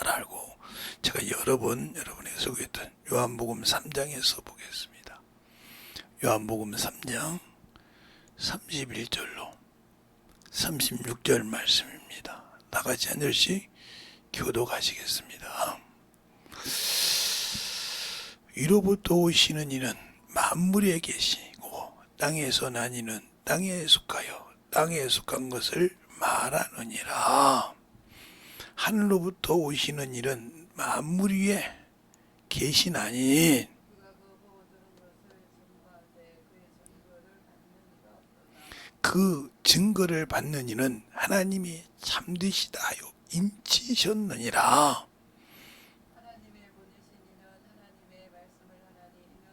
알고 제가 여러 번 여러분에게 소개했던 요한복음 3장에서 보겠습니다. 요한복음 3장 31절로 36절 말씀입니다. 나같이 한 절씩 교독하시겠습니다. 위로부터 오시는 이는 만물에 계시고 땅에서 난 이는 땅에 속하여 땅에 속한 것을 말하느니라. 하늘로부터 오시는 이는 만물 위에 계시나니 그 증거를 받는 이는 하나님이 참되시다 하여 인치셨느니라. 하나님의 보내신 이는 하나님의 말씀을 하나니 이는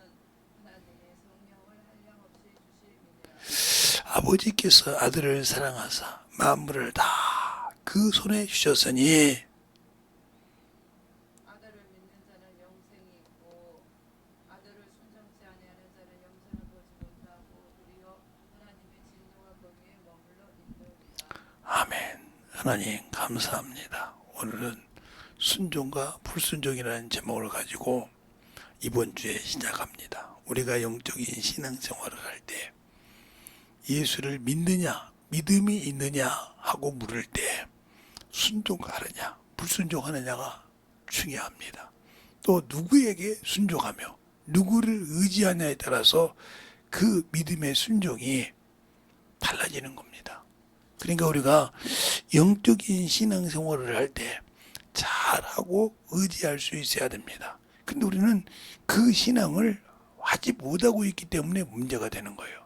하나님의 성령을 한량없이 주심이니라. 아버지께서 아들을 사랑하사 만물을 다 그 손에 주셨으니 아들을 믿는 자는 영생이 있고 아들을 순종치 아니하는 자는 영생을 보지 못하고 도리어 하나님의 진노가 거기에 머물러 있느니라. 아멘. 하나님 감사합니다. 오늘은 순종과 불순종이라는 제목을 가지고 이번 주에 시작합니다. 우리가 영적인 신앙생활을 할 때 예수를 믿느냐 믿음이 있느냐 하고 물을 때 순종하느냐 불순종하느냐가 중요합니다. 또 누구에게 순종하며 누구를 의지하냐에 따라서 그 믿음의 순종이 달라지는 겁니다. 그러니까 우리가 영적인 신앙생활을 할 때 잘하고 의지할 수 있어야 됩니다. 근데 우리는 그 신앙을 하지 못하고 있기 때문에 문제가 되는 거예요.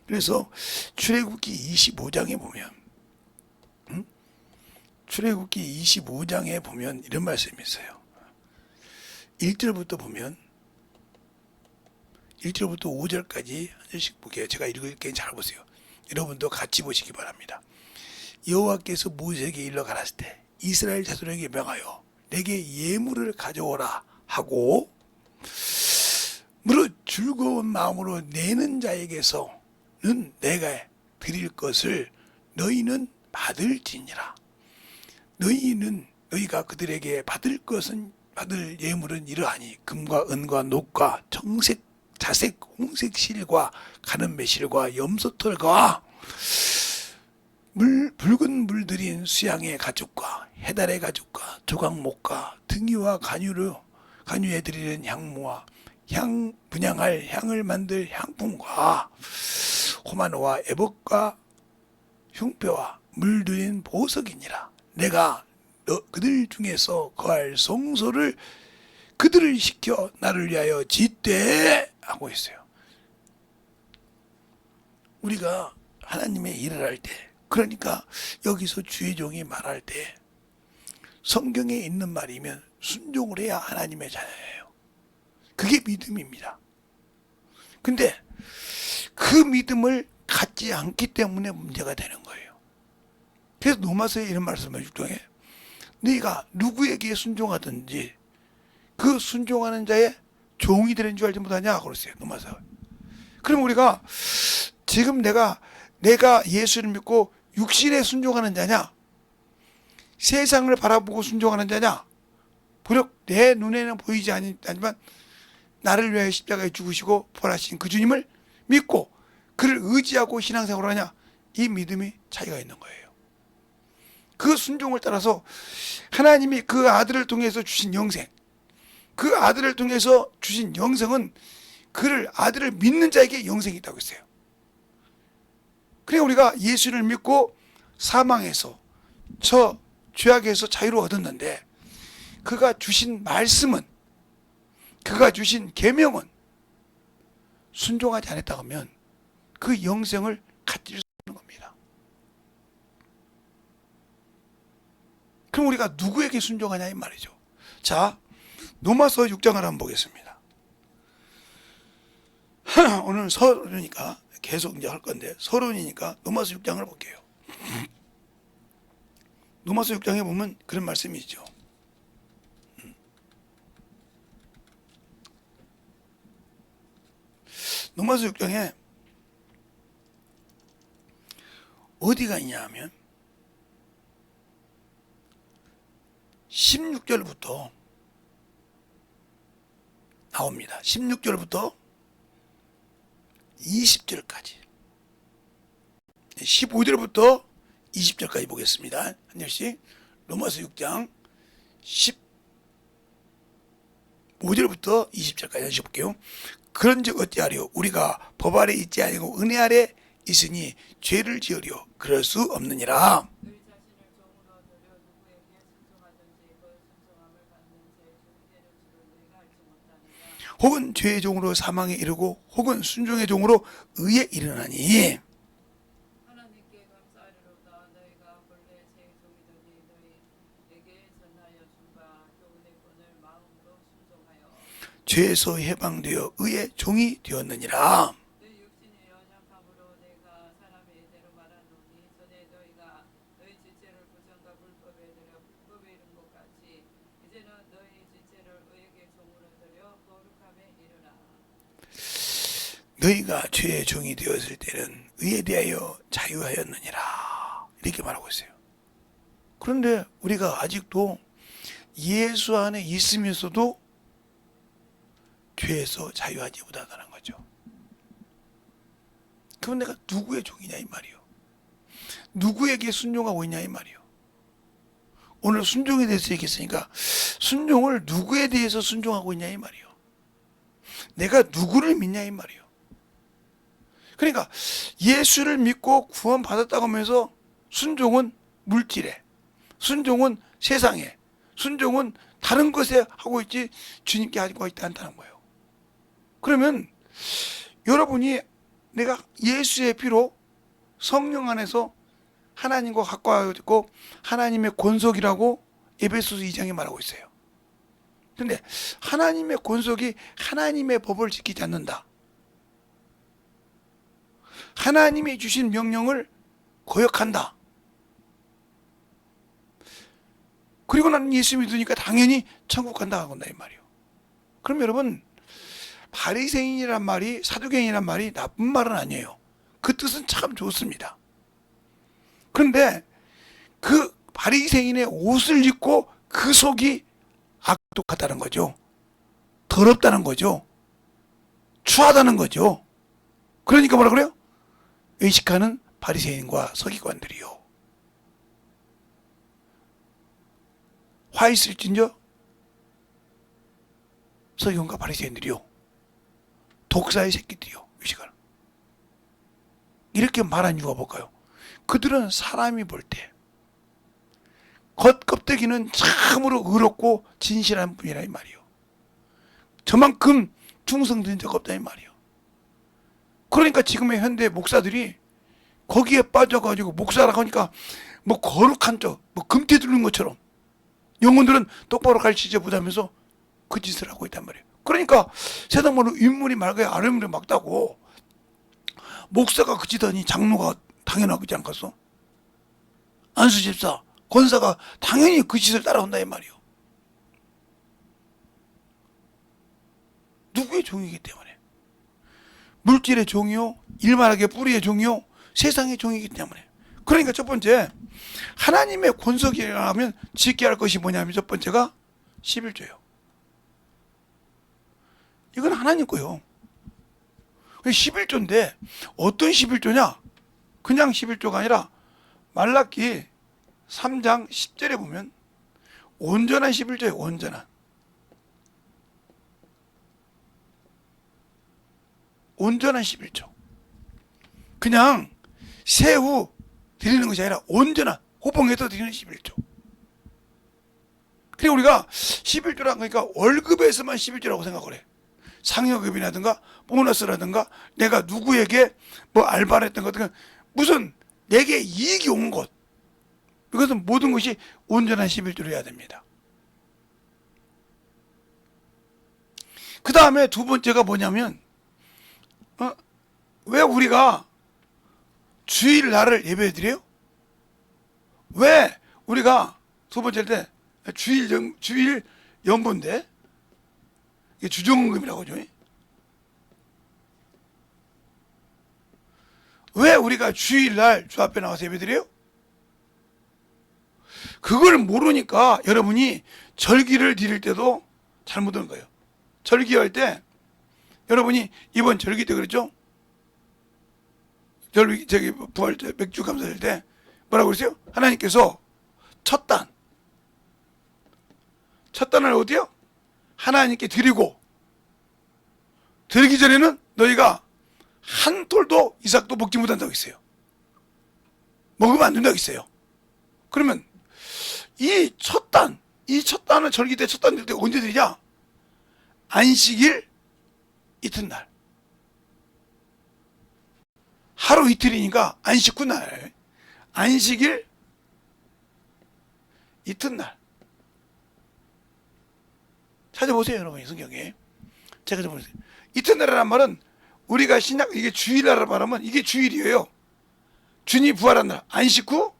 그래서 출애굽기 25장에 보면 출애굽기 25장에 보면 이런 말씀이 있어요. 1절부터 보면 1절부터 5절까지 한 절씩 볼게요. 제가 읽을게 잘 보세요. 여러분도 같이 보시기 바랍니다. 여호와께서 모세에게 일러 가라사대 때 이스라엘 자손에게 명하여 내게 예물을 가져오라 하고 무릇 즐거운 마음으로 내는 자에게서는 내가 드릴 것을 너희는 받을지니라. 너희가 그들에게 받을 예물은 이러하니 금과 은과 녹과 정색, 자색, 홍색 실과 가는 매실과 염소털과 붉은 물들인 수양의 가죽과 해달의 가죽과 조각목과 등이와 간유에 드리는 향무와 분향할 향을 만들 향품과 호마노와 애복과 흉뼈와 물들인 보석이니라. 내가 그들 중에서 거할 성소를 그들을 시켜 나를 위하여 짓되 하고 있어요. 우리가 하나님의 일을 할 때, 그러니까 여기서 주의 종이 말할 때 성경에 있는 말이면 순종을 해야 하나님의 자녀예요. 그게 믿음입니다. 근데 그 믿음을 갖지 않기 때문에 문제가 되는 거예요. 그래서 로마서에 이런 말씀을 6장에 네가 누구에게 순종하든지 그 순종하는 자의 종이 되는 줄 알지 못하냐 그랬어요. 로마서. 그럼 우리가 지금 내가 예수를 믿고 육신에 순종하는 자냐, 세상을 바라보고 순종하는 자냐, 비록 내 눈에는 보이지 않지만 나를 위하여 십자가에 죽으시고 부활하신 그 주님을 믿고 그를 의지하고 신앙생활을 하냐, 이 믿음이 차이가 있는 거예요. 그 순종을 따라서 하나님이 그 아들을 통해서 주신 영생, 그 아들을 통해서 주신 영생은 그를 아들을 믿는 자에게 영생이 있다고 했어요. 그러니까 우리가 예수를 믿고 사망에서 저 죄악에서 자유를 얻었는데 그가 주신 말씀은, 그가 주신 계명은 순종하지 않았다 하면 그 영생을 갖질 수 없는 겁니다. 그럼 우리가 누구에게 순종하냐 이 말이죠. 자, 로마서 6장을 한번 보겠습니다. 오늘 서론이니까 계속 이제 할 건데 서론이니까 로마서 6장을 볼게요. 로마서 6장에 보면 그런 말씀이 있죠. 로마서 6장에 어디가 있냐 하면 16절부터 나옵니다. 16절부터 20절까지, 15절부터 20절까지 보겠습니다. 한 절씩. 로마서 6장 15절부터 20절까지 다시 볼게요. 그런즉 어찌하리요? 우리가 법 아래 있지 아니고 은혜 아래 있으니 죄를 지으려 그럴 수 없느니라. 너희 자신을 종으로 드려 누구에게 순종하든지 그 순종함을 받는 제 종되는 줄을 너희가 알지 못하느냐. 혹은 죄의 종으로 사망에 이르고 혹은 순종의 종으로 의에 이르나니. 하나님께 감사하리로다. 너희가 본래 제 종이더니 너희에게 전하여 준바 교훈의 본을 마음으로 순종하여 죄에서 해방되어 의의 종이 되었느니라. 너희 육신의 연약함으로 내가 사람의 대로 말하노니 전에 너희가 너희 지체를 부정과 불법에 들여 불법에 이른 것 같이 이제는 너희 지체를 의에게 종으로 들여 거룩함에 이르라. 너희가 죄의 종이 되었을 때는 의에 대하여 자유하였느니라. 이렇게 말하고 있어요. 그런데 우리가 아직도 예수 안에 있으면서도 죄에서 자유하지 못하다는 거죠. 그럼 내가 누구의 종이냐 이 말이요. 누구에게 순종하고 있냐 이 말이요. 오늘 순종에 대해서 얘기했으니까 순종을 누구에 대해서 순종하고 있냐 이 말이요. 내가 누구를 믿냐 이 말이요. 그러니까 예수를 믿고 구원 받았다고 하면서 순종은 물질에, 순종은 세상에, 순종은 다른 것에 하고 있지 주님께 하고 있지 않다는 거예요. 그러면 여러분이 내가 예수의 피로 성령 안에서 하나님과 가까워졌고 하나님의 권속이라고 에베소서 2장에 말하고 있어요. 그런데 하나님의 권속이 하나님의 법을 지키지 않는다. 하나님이 주신 명령을 거역한다. 그리고 나는 예수 믿으니까 당연히 천국 간다 하건다 이 말이에요. 그럼 여러분 바리새인이란 말이 사두개인이란 말이 나쁜 말은 아니에요. 그 뜻은 참 좋습니다. 그런데 그 바리새인의 옷을 입고 그 속이 악독하다는 거죠. 더럽다는 거죠. 추하다는 거죠. 그러니까 뭐라 그래요? 의식하는 바리새인과 서기관들이요. 화 있을진저 서기관과 바리새인들이요. 독사의 새끼들이요. 의식하는. 이렇게 말한 이유가 뭘까요? 그들은 사람이 볼 때 겉껍데기는 참으로 의롭고 진실한 분이라 이 말이요. 저만큼 충성된 적 없다 이 말이요. 그러니까 지금의 현대 목사들이 거기에 빠져가지고 목사라고 하니까 뭐 거룩한 척, 뭐 금태 두른 것처럼 영혼들은 똑바로 가르치지 못하면서 그 짓을 하고 있단 말이에요. 그러니까 세상으로 인물이 맑아야 아랫물이 막다고 목사가 그치더니 장로가 당연하지 않겠어? 안수집사, 권사가 당연히 그 짓을 따라온다 이 말이에요. 누구의 종이기 때문에. 물질의 종이요, 일만하게 뿌리의 종이요, 세상의 종이기 때문에. 그러니까 첫 번째 하나님의 권속이라면 지켜야 할 것이 뭐냐면 첫 번째가 11조예요. 이건 하나님 거요. 11조인데 어떤 11조냐? 그냥 11조가 아니라 말라기 3장 10절에 보면 온전한 11조예요. 온전한 11조. 그냥 새우 드리는 것이 아니라 온전한 호봉에서 드리는 11조. 그러니까 우리가 11조란 그러니까 월급에서만 11조라고 생각을 해. 상여급이라든가 보너스라든가 내가 누구에게 뭐 알바를 했던 것 같은 무슨 내게 이익이 온 것, 이것은 모든 것이 온전한 11조를 해야 됩니다. 그 다음에 두 번째가 뭐냐면 왜 우리가 주일날을 예배드려요? 왜 우리가 두 번째 때 주일 연보인데 이게 주정금이라고 하죠. 왜 우리가 주일날 주 앞에 나와서 예배드려요? 그걸 모르니까 여러분이 절기를 드릴 때도 잘못 하는 거예요. 절기할 때 여러분이 이번 절기 때 그랬죠? 저기 부활 때 맥주 감사할 때 뭐라고 그랬어요? 하나님께서 첫 단을 어디요? 하나님께 드리고, 드리기 전에는 너희가 한 톨도 이삭도 먹지 못한다고 했어요. 먹으면 안 된다고 했어요. 그러면 이 첫 단은 절기 때 첫 단 들 때 언제 드리냐? 안식일 이튿날. 하루 이틀이니까 안식 후 날. 안식일 이튿날. 찾아보세요, 여러분, 성경에. 제가 좀 보세요. 이튿날이라는 말은 우리가 이게 주일이라고 말하면 이게 주일이에요. 주님 부활한 날, 안식 후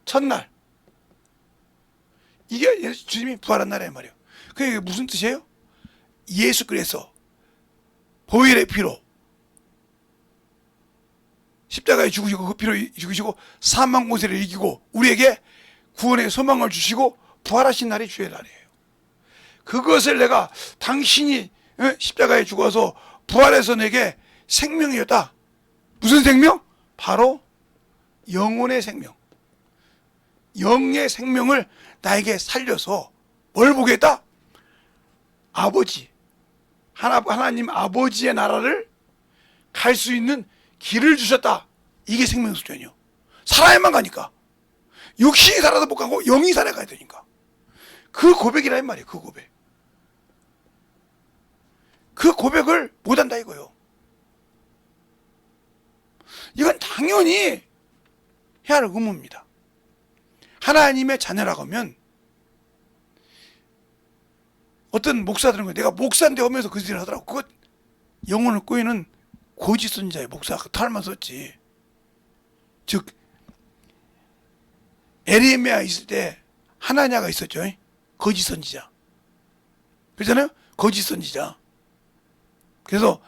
첫날. 이게 주님이 부활한 날이란 말이에요. 그게 무슨 뜻이에요? 예수께서 보혈의 피로 십자가에 죽으시고 그 피로 죽으시고 사망 권세를 이기고 우리에게 구원의 소망을 주시고 부활하신 날이 주의 날이에요. 그것을 내가 당신이 십자가에 죽어서 부활해서 내게 생명이었다. 무슨 생명? 바로 영혼의 생명. 영의 생명을 나에게 살려서 뭘 보게 했다? 아버지, 하나님 아버지의 나라를 갈 수 있는 길을 주셨다. 이게 생명 수준이요. 살아야만 가니까. 육신이 살아도 못 가고 영이 살아가야 되니까. 그 고백이란 말이에요. 그 고백. 그 고백을 못한다 이거요. 이건 당연히 해야 할 의무입니다. 하나님의 자녀라고 하면 어떤 목사들은 내가 목사인데 하면서 그 소리를 하더라고. 그것 영혼을 꼬이는 거짓 선지자의 목사 그 탈만 썼지. 즉 에레미야 있을 때 하나냐가 있었죠. 거짓 선지자. 그렇잖아요. 거짓 선지자. 그래서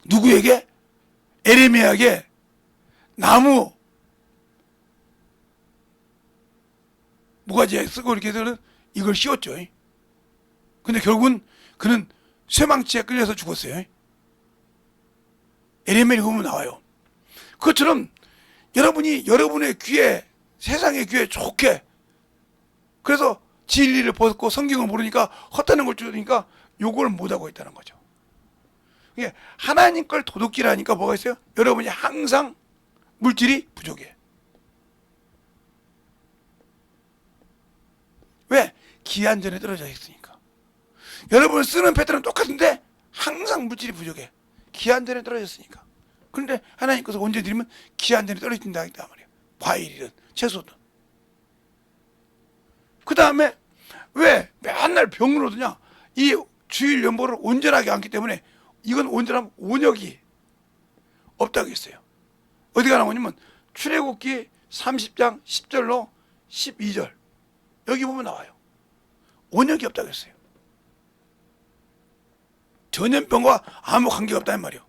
누구에게? 에레미야에게 나무 모가지에 쓰고 이렇게 해서는 이걸 씌웠죠. 근데 결국은 그는 쇠망치에 끌려서 죽었어요. 에레미야 보면 나와요. 그것처럼 여러분이 여러분의 귀에 세상의 귀에 좋게 그래서 진리를 벗고 성경을 모르니까 헛다는 걸 주니까 요걸 못하고 있다는 거죠. 이게 하나님 걸 도둑질하니까 뭐가 있어요? 여러분이 항상 물질이 부족해. 왜? 기한전에 떨어져 있으니까. 여러분 쓰는 패턴은 똑같은데 항상 물질이 부족해. 기한전에 떨어졌으니까. 그런데 하나님 것을 언제 드리면 기한전에 떨어진다 했단 말이에요. 과일이든 채소든. 그 다음에 왜 맨날 병을 얻으냐? 이 주일 연보를 온전하게 안기 때문에 이건 온전하면 온역이 없다고 했어요. 어디가 나오냐면 출애굽기 30장 10절로 12절 여기 보면 나와요. 온역이 없다고 했어요. 전염병과 아무 관계가 없다는 말이에요.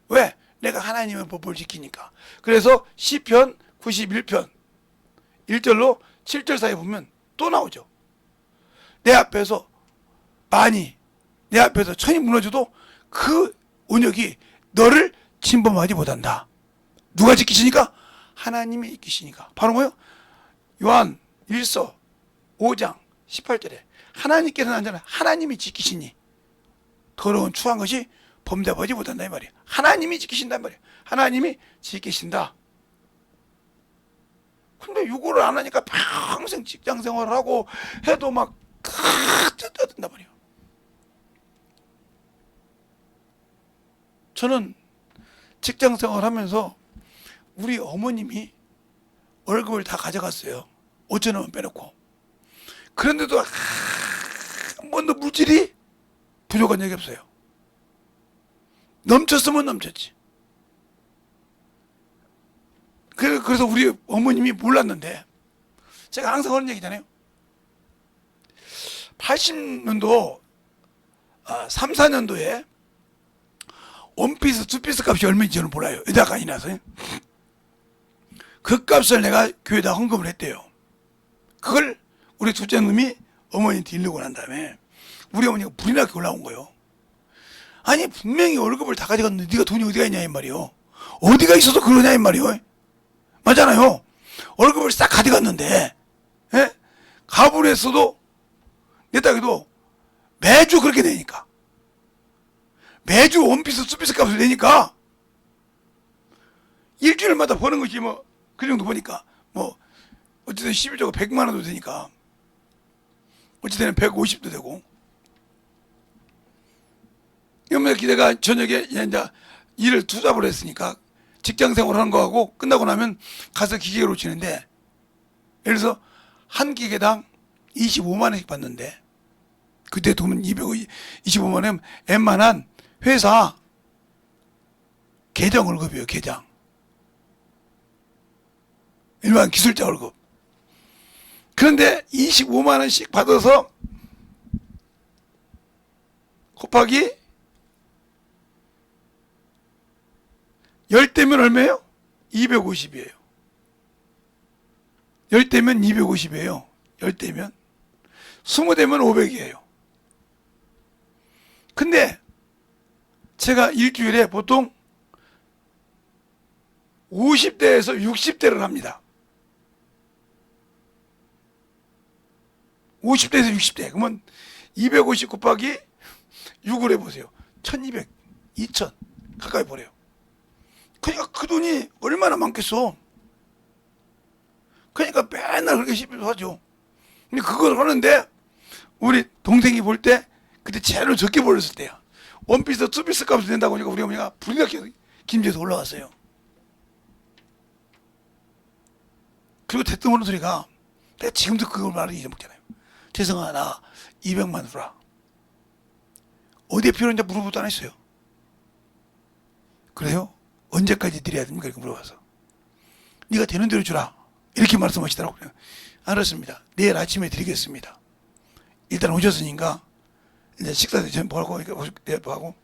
왜? 내가 하나님의 법을 지키니까. 그래서 시편 91편 1절로 7절 사이에 보면 또 나오죠. 내 앞에서 내 앞에서 천이 무너져도 그 온역이 너를 침범하지 못한다. 누가 지키시니까? 하나님이 지키시니까. 바로 뭐요? 요한 1서 5장 18절에 하나님께서는 안잖아요. 하나님이 지키시니 더러운 추한 것이 범접하지 못한다 이 말이에요. 하나님이 지키신단 말이에요. 하나님이 지키신다. 근데 이거를 안 하니까 평생 직장 생활을 하고 해도 막 뜯어든단 말이에요. 저는 직장 생활 하면서 우리 어머님이 월급을 다 가져갔어요. 5천 원만 빼놓고. 그런데도 한 번도 물질이 부족한 적이 없어요. 넘쳤으면 넘쳤지. 그래서 우리 어머님이 몰랐는데 제가 항상 하는 얘기잖아요. 80년도 3, 4년도에 원피스, 투피스 값이 얼마인지 저는 몰라요. 여자가 아니라서. 그 값을 내가 교회에다 헌금을 했대요. 그걸 우리 둘째 놈이 어머니한테 일르고 난 다음에 우리 어머니가 불이 나게 올라온 거예요. 아니 분명히 월급을 다 가져갔는데 네가 돈이 어디가 있냐 이 말이요. 어디가 있어서 그러냐 이 말이요. 맞잖아요. 월급을 싹 가져갔는데, 예? 가불했어도 내 딸도 매주 그렇게 되니까, 매주 원피스 투피스 값을 내니까 일주일마다 버는 것이 뭐 그 정도 보니까 뭐 어쨌든 11조가 100만 원도 되니까 어쨌든 150도 되고. 이러면 내가 저녁에 이제 일을 투잡을 했으니까 직장 생활하는 거하고 끝나고 나면 가서 기계로 치는데, 예를 들어서 한 기계당 25만 원씩 받는데, 그때 돈 225만 원 웬만한 회사 계장 월급이에요. 계장 일반 기술자 월급. 그런데 25만 원씩 받아서 곱하기 10대면 얼마예요? 250이에요. 10대면 250이에요. 10대면 20대면 500이에요. 근데 제가 일주일에 보통 50대에서 60대를 합니다. 50대에서 60대. 그러면 250 곱하기 6을 해보세요. 1200, 2000 가까이 버려요. 그러니까 그 돈이 얼마나 많겠어. 그러니까 맨날 그렇게 시비를 하죠. 근데 그걸 하는데 우리 동생이 볼 때 그때 제일 적게 벌었을 때야. 원피스 투피스 값을 낸다고 하니까 우리 어머니가 불이 나게 김제에서 올라왔어요. 그리고 대뜸 오는 소리가, 내가 지금도 그걸 말을 잊어먹잖아요. 재성아 나 200만 원 주라. 어디에 필요한지 물어보도 안 했어요. 그래요? 언제까지 드려야 됩니까? 이렇게 물어봐서 네가 되는 대로 주라 이렇게 말씀하시더라고요. 알았습니다. 내일 아침에 드리겠습니다. 일단 오셨으니까 이제 식사 전하고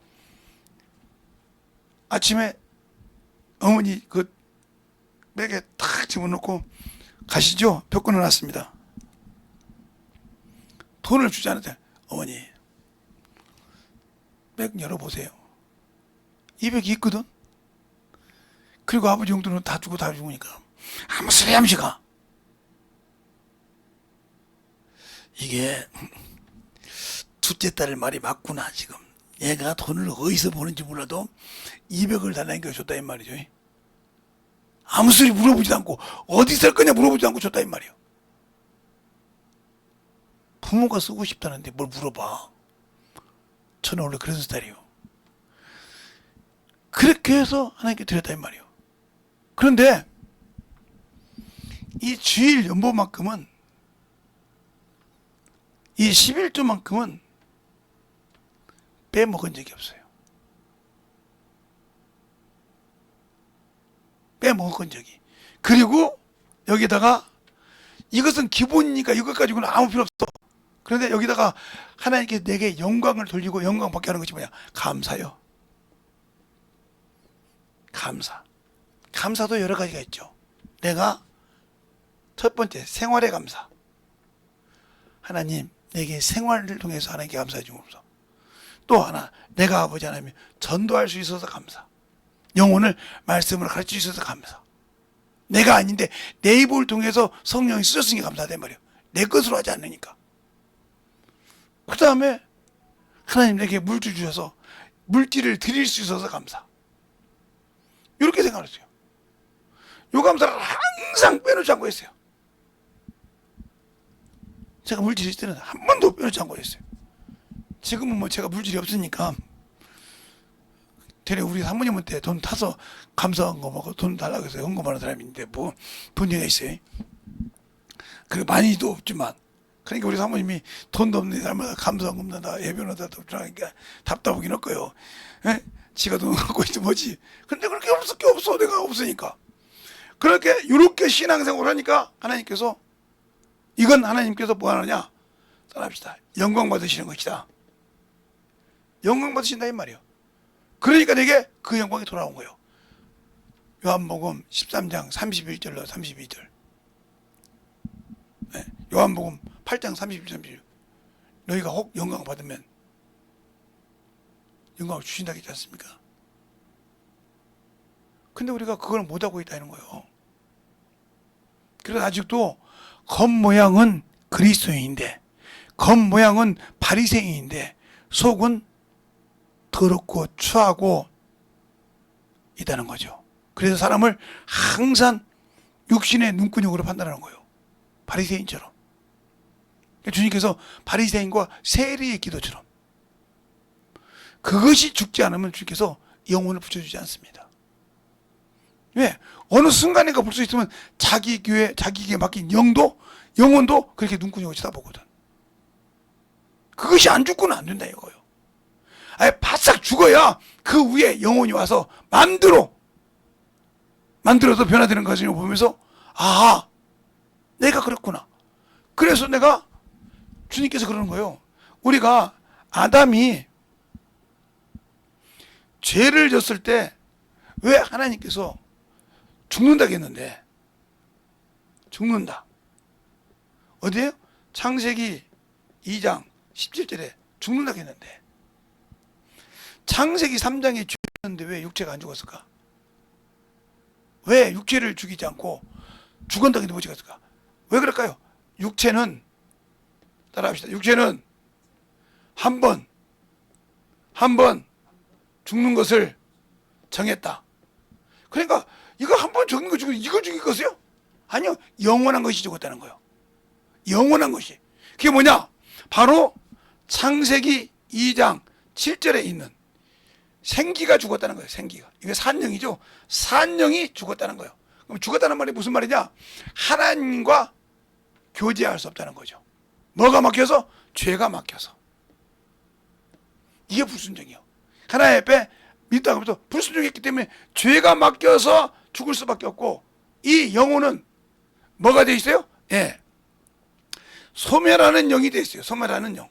아침에 어머니 그 백에 탁 집어넣고 가시죠. 표 끊어놨습니다. 돈을 주지 않는데 어머니 백 열어보세요. 200이 있거든. 그리고 아버지 용돈은 다 주고 다 죽으니까 아무 소리 함시가. 이게 둘째 딸 말이 맞구나. 지금 얘가 돈을 어디서 버는지 몰라도 200을 달라니까 줬다 이 말이죠. 아무 소리 물어보지도 않고 어디 살 거냐 물어보지도 않고 줬다 이 말이요. 부모가 쓰고 싶다는데 뭘 물어봐. 저는 원래 그런 스타일이에요. 그렇게 해서 하나님께 드렸다 이 말이요. 그런데 이 주일 연보만큼은, 이 11조만큼은 빼먹은 적이 없어요. 빼먹은 적이. 그리고 여기다가 이것은 기본이니까 이것 가지고는 아무 필요 없어. 그런데 여기다가 하나님께 내게 영광을 돌리고 영광 받게 하는 것이 뭐냐? 감사요. 감사. 감사도 여러 가지가 있죠. 내가 첫 번째 생활의 감사. 하나님 내게 생활을 통해서 하나님께 감사해 주옵소서. 또 하나, 내가 아버지 하나님 전도할 수 있어서 감사. 영혼을 말씀을 가르칠 수 있어서 감사. 내가 아닌데 내 입을 통해서 성령이 쓰셨으니 감사하단 말이에요. 내 것으로 하지 않으니까. 그 다음에 하나님 내게 물질 주셔서 물질을 드릴 수 있어서 감사. 이렇게 생각했어요. 요 감사를 항상 빼놓지 않고 했어요. 제가 물질이 있을 때는 한 번도 빼놓지 않고 했어요. 지금은 뭐 제가 물질이 없으니까 전에 우리 사모님한테 돈 타서 감사한 거 먹고 돈 달라고 해서 헌금하는 사람이 있는데 뭐 분야가 있어요. 그래 많이도 없지만, 그러니까 우리 사모님이 돈도 없는 사람마다 감사한 겁니다. 예변하다 그러니까 답답하긴 할 거예요. 에? 지가 돈 갖고 있지 뭐지. 근데 그렇게 없을 게 없어. 내가 없으니까. 그렇게 이렇게 신앙생활을 하니까 하나님께서, 이건 하나님께서 뭐 하느냐? 따라합시다. 영광 받으시는 것이다. 영광 받으신다 이 말이에요. 그러니까 내게 그 영광이 돌아온 거예요. 요한복음 13장 31절로 32절. 네, 요한복음 8장 31, 32절. 너희가 혹 영광 받으면 영광을 주신다고 했지 않습니까? 근데 우리가 그걸 못하고 있다는 거예요. 그래서 아직도 겉모양은 그리스도인인데, 겉모양은 바리새인인데 속은 더럽고 추하고 있다는 거죠. 그래서 사람을 항상 육신의 눈구녕으로 판단하는 거예요. 바리새인처럼. 주님께서 바리새인과 세리의 기도처럼, 그것이 죽지 않으면 주님께서 영혼을 붙여주지 않습니다. 왜? 어느 순간인가 볼 수 있으면 자기 교회, 자기에게 맡긴 영혼도 그렇게 눈구녕을 쳐다보거든. 그것이 안 죽고는 안 된다 이거예요. 아예 바싹 죽어야 그 위에 영혼이 와서 만들어서 변화되는 과정을 보면서, 아, 내가 그랬구나. 그래서 내가, 주님께서 그러는 거예요. 우리가 아담이 죄를 졌을 때 왜 하나님께서 죽는다고 했는데, 죽는다. 어디에요? 창세기 2장 17절에 죽는다고 했는데, 창세기 3장에 죽였는데 왜 육체가 안 죽었을까? 왜 육체를 죽이지 않고 죽은다고 했는데 못 죽었을까? 왜 그럴까요? 육체는, 따라합시다. 육체는 한 번 죽는 것을 정했다. 그러니까 이거 한 번 죽는 거 죽고 이거 죽일 것이요? 아니요. 영원한 것이 죽었다는 거예요. 영원한 것이. 그게 뭐냐? 바로 창세기 2장 7절에 있는 생기가 죽었다는 거예요. 생기가. 이게 산영이죠. 산영이 죽었다는 거예요. 그럼 죽었다는 말이 무슨 말이냐? 하나님과 교제할 수 없다는 거죠. 뭐가 막혀서? 죄가 막혀서. 이게 불순종이에요. 하나님 앞에 믿다가 하면서 불순종했기 때문에 죄가 막혀서 죽을 수밖에 없고, 이 영혼은 뭐가 돼 있어요? 예, 소멸하는 영이 돼 있어요. 소멸하는 영.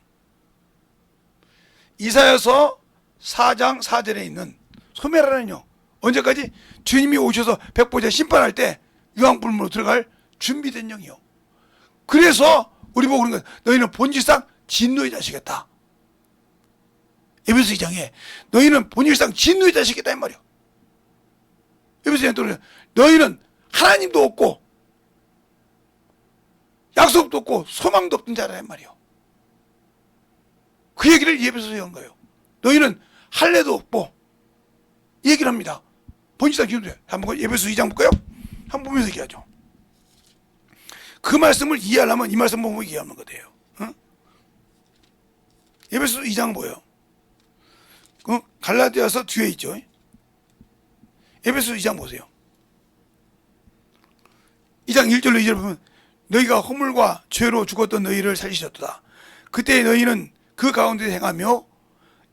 이사야서 4장 4절에 있는 소멸하는 영. 언제까지? 주님이 오셔서 백보자 심판할 때 유황불문으로 들어갈 준비된 영이요. 그래서 우리 보고 그런 거예요. 너희는 본질상 진노의 자식이었다. 에베소 2장에 너희는 본질상 진노의 자식이다 이 말이요. 에베소 2장에 또 너희는 하나님도 없고 약속도 없고 소망도 없던 자라 이 말이요. 그 얘기를 에베소서에 한 거예요. 너희는 할례도 없고, 이 얘기를 합니다. 본질상 진노예요. 한번 에베소 2장 볼까요? 한번 보면서 얘기하죠. 그 말씀을 이해하려면 이 말씀 보면 이해하는 거예요. 어? 에베소 2장 뭐예요? 갈라디아서 뒤에 있죠. 에베소 2장 보세요. 2장 1절로 2절 보면 너희가 허물과 죄로 죽었던 너희를 살리셨도다. 그때 너희는 그 가운데 행하며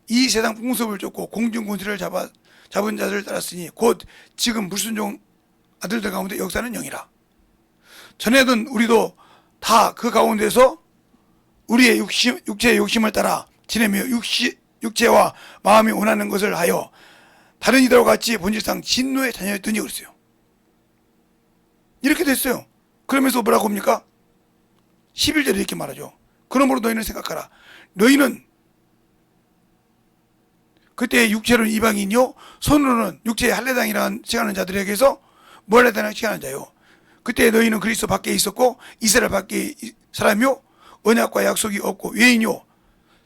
이 세상 풍습을 쫓고 공중군세를 잡은 자를 따랐으니 곧 지금 불순종 아들들 가운데 역사는 영이라. 전에는 우리도 다 그 가운데서 우리의 육체의 욕심을 따라 지내며 육체와 마음이 원하는 것을 하여 다른 이들과 같이 본질상 진노의 자녀였더니 그랬어요. 이렇게 됐어요. 그러면서 뭐라고 합니까? 11절에 이렇게 말하죠. 그러므로 너희는 생각하라. 너희는 그때 육체로는 이방인이요 손으로는 육체의 할례당이라는 칭하는 자들에게서 뭘 할례당이라고 칭하는 자요. 그때 너희는 그리스도 밖에 있었고 이스라엘 밖에 사람이요 언약과 약속이 없고 외인이요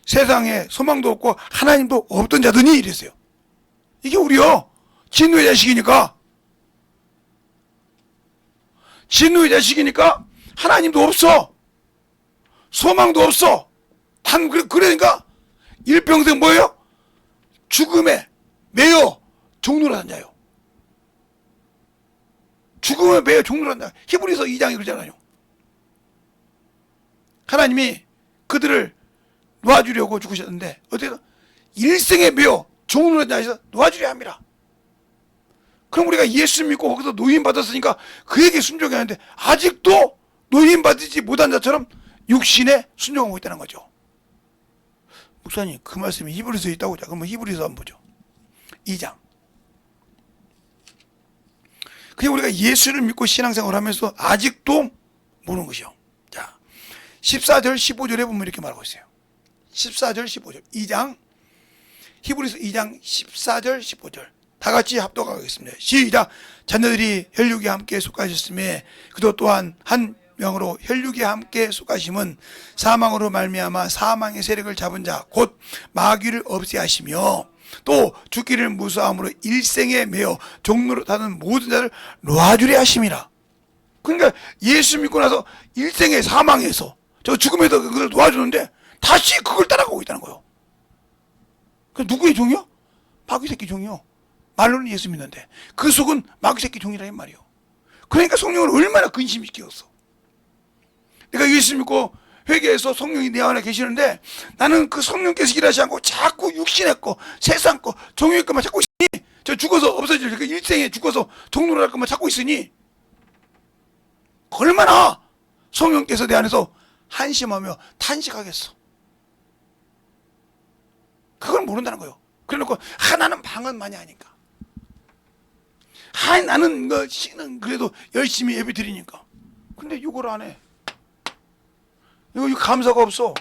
세상에 소망도 없고 하나님도 없던 자더니 이랬어요. 이게 우리요 진노의 자식이니까, 진노의 자식이니까 하나님도 없어, 소망도 없어. 그러니까 일평생 뭐예요? 죽음에 매여 종노란 자요. 죽음에 매여 종노란 자. 히브리서 2장이 그러잖아요. 하나님이 그들을 놓아주려고 죽으셨는데 어떻게 일생에 매여 종노란 자에서 놓아주려 합니다. 그럼 우리가 예수 믿고 거기서 노임 받았으니까 그에게 순종하는데 아직도 노임 받지 못한 자처럼 육신에 순종하고 있다는 거죠. 목사님 그 말씀이 히브리서에 있다고. 자 그러면 히브리서 한번 보죠. 2장 그냥 우리가 예수를 믿고 신앙생활을 하면서 아직도 모르는 것이요. 자, 14절 15절에 보면 이렇게 말하고 있어요. 14절 15절 2장 히브리서 2장 14절 15절 다 같이 합독하겠습니다. 시작. 자녀들이 혈육에 함께 속하셨음에 그도 또한 한 명으로 혈육에 함께 속하심은 사망으로 말미암아 사망의 세력을 잡은 자 곧 마귀를 없애하시며 또 죽기를 무서함으로 일생에 매어 종로로 타는 모든 자를 놓아주려 하심이라. 그러니까 예수 믿고 나서 일생의 사망에서 저 죽음에서 그걸 놓아주는데 다시 그걸 따라가고 있다는 거예요. 그 누구의 종이요? 마귀 새끼 종이요. 말로는 예수 믿는데 그 속은 마귀 새끼 종이라는 말이요. 그러니까 성령을 얼마나 근심시켰어. 내가 예수 믿고 회개해서 성령이 내 안에 계시는데 나는 그 성령께서 일하지 않고 자꾸 육신의 거, 세상 거, 종의 것만 찾고 있으니 저 죽어서 없어질 그 일생에 죽어서 종로로 할 것만 찾고 있으니 얼마나 성령께서 내 안에서 한심하며 탄식하겠어. 그걸 모른다는 거예요. 그래놓고 나는 방언 많이 하니까 나는 신은 그래도 열심히 예배 드리니까 근데 이걸 안 해. 이거 감사가 없어.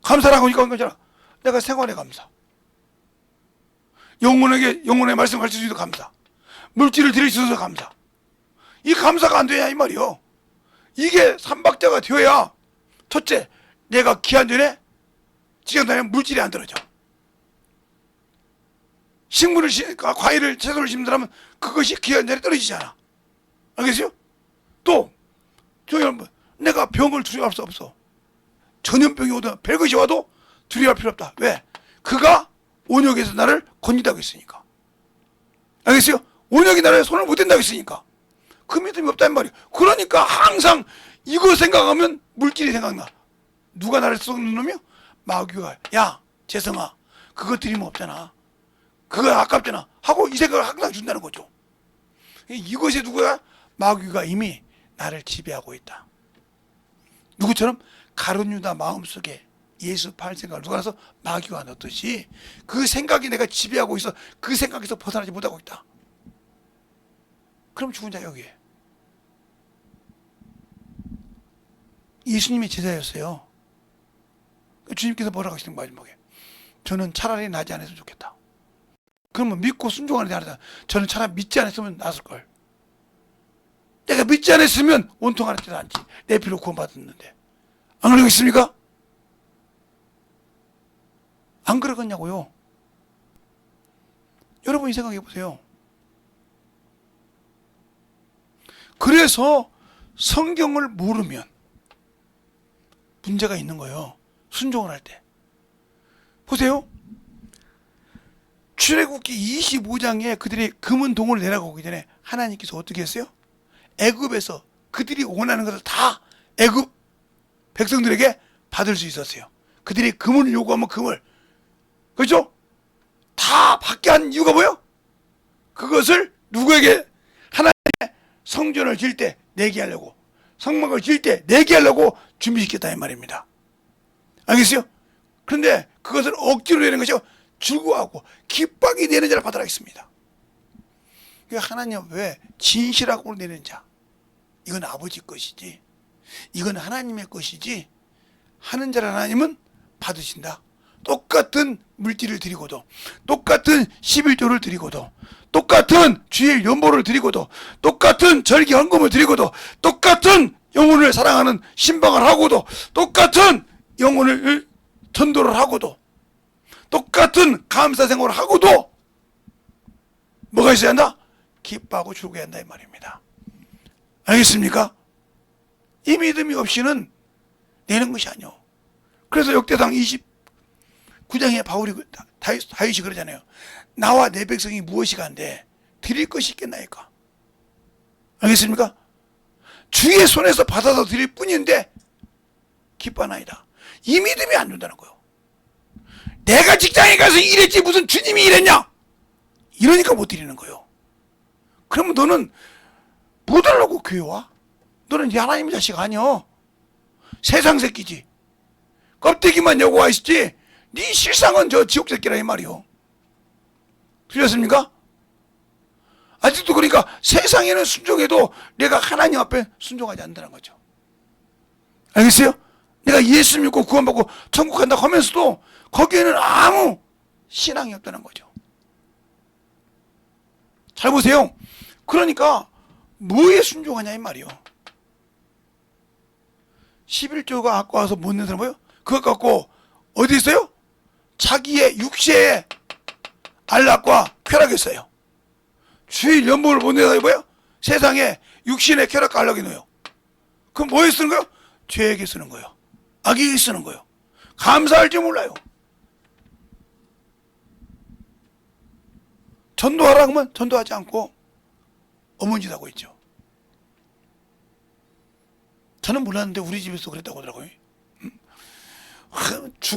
감사라고 이거 한 거잖아. 내가 생활에 감사, 영혼의 말씀 가르칠 수 있어서 감사, 물질을 드릴 수 있어서 감사. 이 감사가 안 되냐 이 말이요. 이게 삼박자가 되어야 첫째, 내가 기한 전에 지금 다니면 물질이 안 떨어져. 식물을 과일을 채소를 심는다면 그것이 기한 전에 떨어지지 않아. 알겠어요? 또 여러분, 내가 병을 두려워할 수 없어. 전염병이 오든 별것이 와도 두려워할 필요 없다. 왜? 그가 온역에서 나를 건진다고 했으니까. 알겠어요? 온역이 나를 손을 못 댄다고 했으니까. 그 믿음이 없다는 말이에요. 그러니까 항상 이거 생각하면 물질이 생각나. 누가 나를 썩는 놈이요? 마귀가. 야 재성아, 그거 드리면 없잖아, 그거 아깝잖아 하고 이 생각을 항상 준다는 거죠. 이것이 누구야? 마귀가 이미 나를 지배하고 있다. 누구처럼? 가룟 유다 마음속에 예수 팔 생각을 누가 나서 마귀가 넣듯이 그 생각이 내가 지배하고 있어. 그 생각에서 벗어나지 못하고 있다. 그럼 죽은 자 여기에. 예수님이 제자였어요. 주님께서 뭐라고 하시는 거예요? 마지막에 저는 차라리 나지 않았으면 좋겠다. 그러면 믿고 순종하는 데 하자. 저는 차라리 믿지 않았으면 낫을걸. 내가 믿지 않았으면 온통하는 데는 않지. 내 피로 구원받았는데. 안 그러겠습니까? 안 그러겠냐고요. 여러분이 생각해 보세요. 그래서 성경을 모르면 문제가 있는 거예요. 순종을 할 때. 보세요. 출애굽기 25장에 그들이 금은 동을 내려가기 전에 하나님께서 어떻게 했어요? 애굽에서 그들이 원하는 것을 다 애굽 백성들에게 받을 수 있었어요. 그들이 금을 요구하면 금을, 그렇죠? 다 받게 한 이유가 뭐예요? 그것을 누구에게? 하나님의 성전을 질 때 내게 하려고, 성막을 질 때 내게 하려고 준비시켰다 이 말입니다. 알겠어요? 그런데 그것을 억지로 내는 것이 즐거워하고 기뻐하게 내는 자를 받으라 했습니다. 하나님 왜 진실하고 내는 자, 이건 아버지 것이지, 이건 하나님의 것이지 하는 자를 하나님은 받으신다. 똑같은 물질을 드리고도, 똑같은 11조를 드리고도, 똑같은 주일 연보를 드리고도, 똑같은 절기 헌금을 드리고도, 똑같은 영혼을 사랑하는 신방을 하고도, 똑같은 영혼을 전도를 하고도, 똑같은 감사 생활을 하고도 뭐가 있어야 한다? 기뻐하고 즐거워야 한다 이 말입니다. 알겠습니까? 이 믿음이 없이는 내는 것이 아니오. 그래서 역대상 29장에 바울이 다윗이 그러잖아요. 나와 내 백성이 무엇이 간데 드릴 것이 있겠나이까. 알겠습니까? 주의 손에서 받아서 드릴 뿐인데 기뻐하나이다. 이 믿음이 안 된다는 거예요. 내가 직장에 가서 일했지 무슨 주님이 일했냐? 이러니까 못 드리는 거예요. 그러면 너는 못 하려고 교회 와? 너는 하나님의 자식 아니여. 세상 새끼지. 껍데기만 여고 와 있지. 네 실상은 저 지옥 새끼라 이 말이요. 틀렸습니까? 아직도 그러니까 세상에는 순종해도 내가 하나님 앞에 순종하지 않는다는 거죠. 알겠어요? 내가 예수 믿고 구원받고 천국 간다 하면서도 거기에는 아무 신앙이 없다는 거죠. 잘 보세요. 그러니까 뭐에 순종하냐 이 말이요. 11조가 갖고 와서 못 낸 사람 뭐예요? 그것 갖고 어디 있어요? 자기의 육체의 안락과 쾌락이 있어요. 주일 연봉을 못 내다 뭐예요? 세상에 육신의 쾌락과 안락이 놓여. 그럼 뭐에 쓰는 거예요? 죄에게 쓰는 거예요. 악에게 쓰는 거예요. 감사할지 몰라요. 전도하라 하면 전도하지 않고 어머니짓 하고 있죠. 저는 몰랐는데 우리 집에서 그랬다고 하더라고요.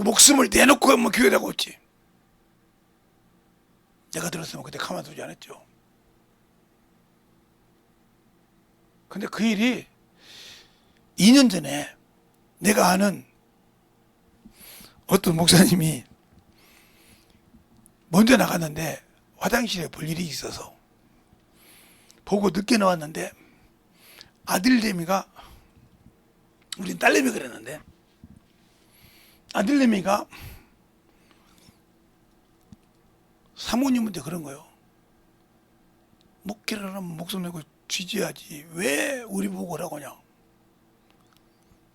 목숨을 내놓고 뭐 교회라고 했지. 내가 들었으면 그때 가만두지 않았죠. 근데 그 일이 2년 전에 내가 아는 어떤 목사님이 먼저 나갔는데 화장실에 볼 일이 있어서 보고 늦게 나왔는데 아들내미가, 우린 딸내미 그랬는데 아들내미가 사모님한테 그런 거예요. 목회를 하면 목숨 내고 쥐져야지 왜 우리 보고 오라고 하냐.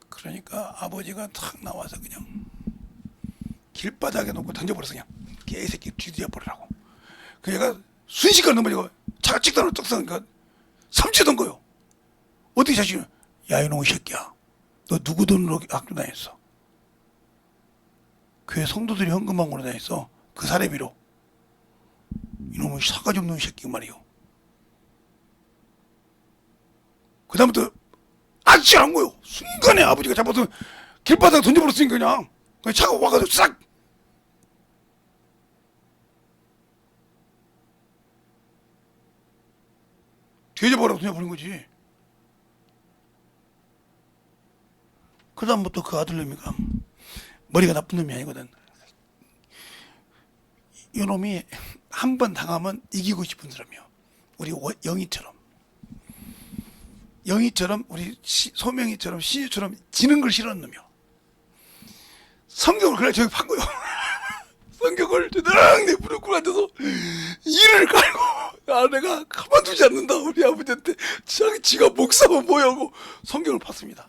그러니까 아버지가 탁 나와서 그냥 길바닥에 놓고 던져버렸어. 그냥 개새끼 뒤져버리라고. 그 얘가 순식간에 넘어지고 차가 찍다가 떡상니까 삼치던 거요. 어떻게 자식이, 야 이놈의 새끼야, 너 누구 돈으로 학교 다녔어? 교회 성도들이 헌금한 걸로 다녔어. 그 사례비로. 이놈의 사가지 없는 새끼 말이요. 그 다음부터 악취한 거요. 순간에 아버지가 잡아서 길바닥에 던져버렸으니까 그냥 차가 와가지고 싹. 뒤져버리고 던져버린 거지. 그 다음부터 그 아들내미가, 머리가 나쁜 놈이 아니거든. 이 놈이 한 번 당하면 이기고 싶은 사람이요. 우리 영희처럼. 영희처럼, 우리 소명이처럼, 신유처럼 지는 걸 싫어하는 놈이요. 성경을 그날 저기 판 거요. 성경을 저랑 내 무릎 꿇어 앉아서 이를 깔고, 아, 내가 가만두지 않는다. 우리 아버지한테 지가 목사면 뭐냐고 성경을 팠습니다.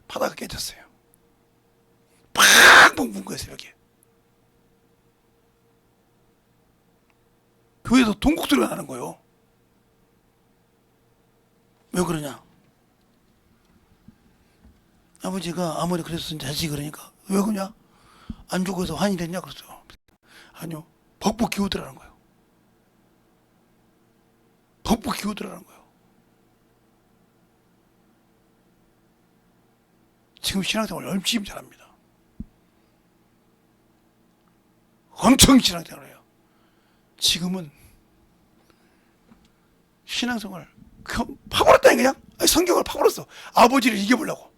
파다가 깨졌어요. 팍 문 거예요, 새벽에. 교회에서 동국 소리가 나는 거예요. 왜 그러냐? 아버지가 아무리 그랬으면 자식이 그러니까. 왜 그러냐? 안 죽어서 환이 됐냐? 그랬어요. 아니요. 벅벅 기우더라는 거예요. 벅벅 기우더라는 거예요. 지금 신앙생활 열심히 잘합니다. 엄청 신앙생활을 해요. 지금은 신앙생활 파버렸다니 그냥. 성경을 파버렸어. 아버지를 이겨보려고.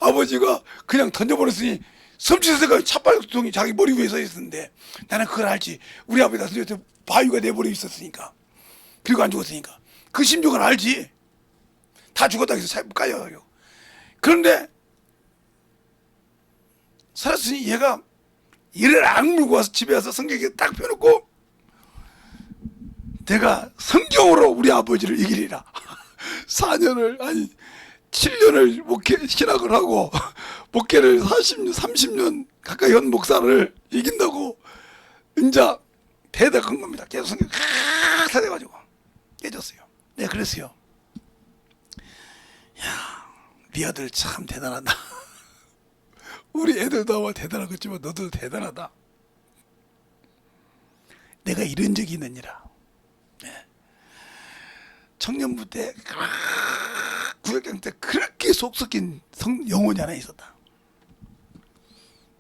아버지가 그냥 던져버렸으니 섬찟새가 찻발통이 자기 머리 위에 서 있었는데 나는 그걸 알지. 우리 아버지가 던져서 바위가 내 머리에 있었으니까. 그리고 안 죽었으니까. 그 심정을 알지. 다 죽었다 해서 깔려요. 그런데 살았으니 얘가 이를 악물고 와서 집에 와서 성경에 딱 펴놓고 내가 성경으로 우리 아버지를 이기리라. 4년을 아니 7년을 목회 신학을 하고 목회를 30년 가까이 한 목사를 이긴다고 인자 대답한 겁니다. 계속 성경 다 돼가지고 깨졌어요. 네, 그랬어요. 야, 네 아들 참 대단하다. 우리 애들도 아마 대단하겠지만 너도 대단하다. 내가 이런 적이 있느니라. 네. 청년부 때 구역장 때 그렇게 속 섞인 영혼이 하나 있었다.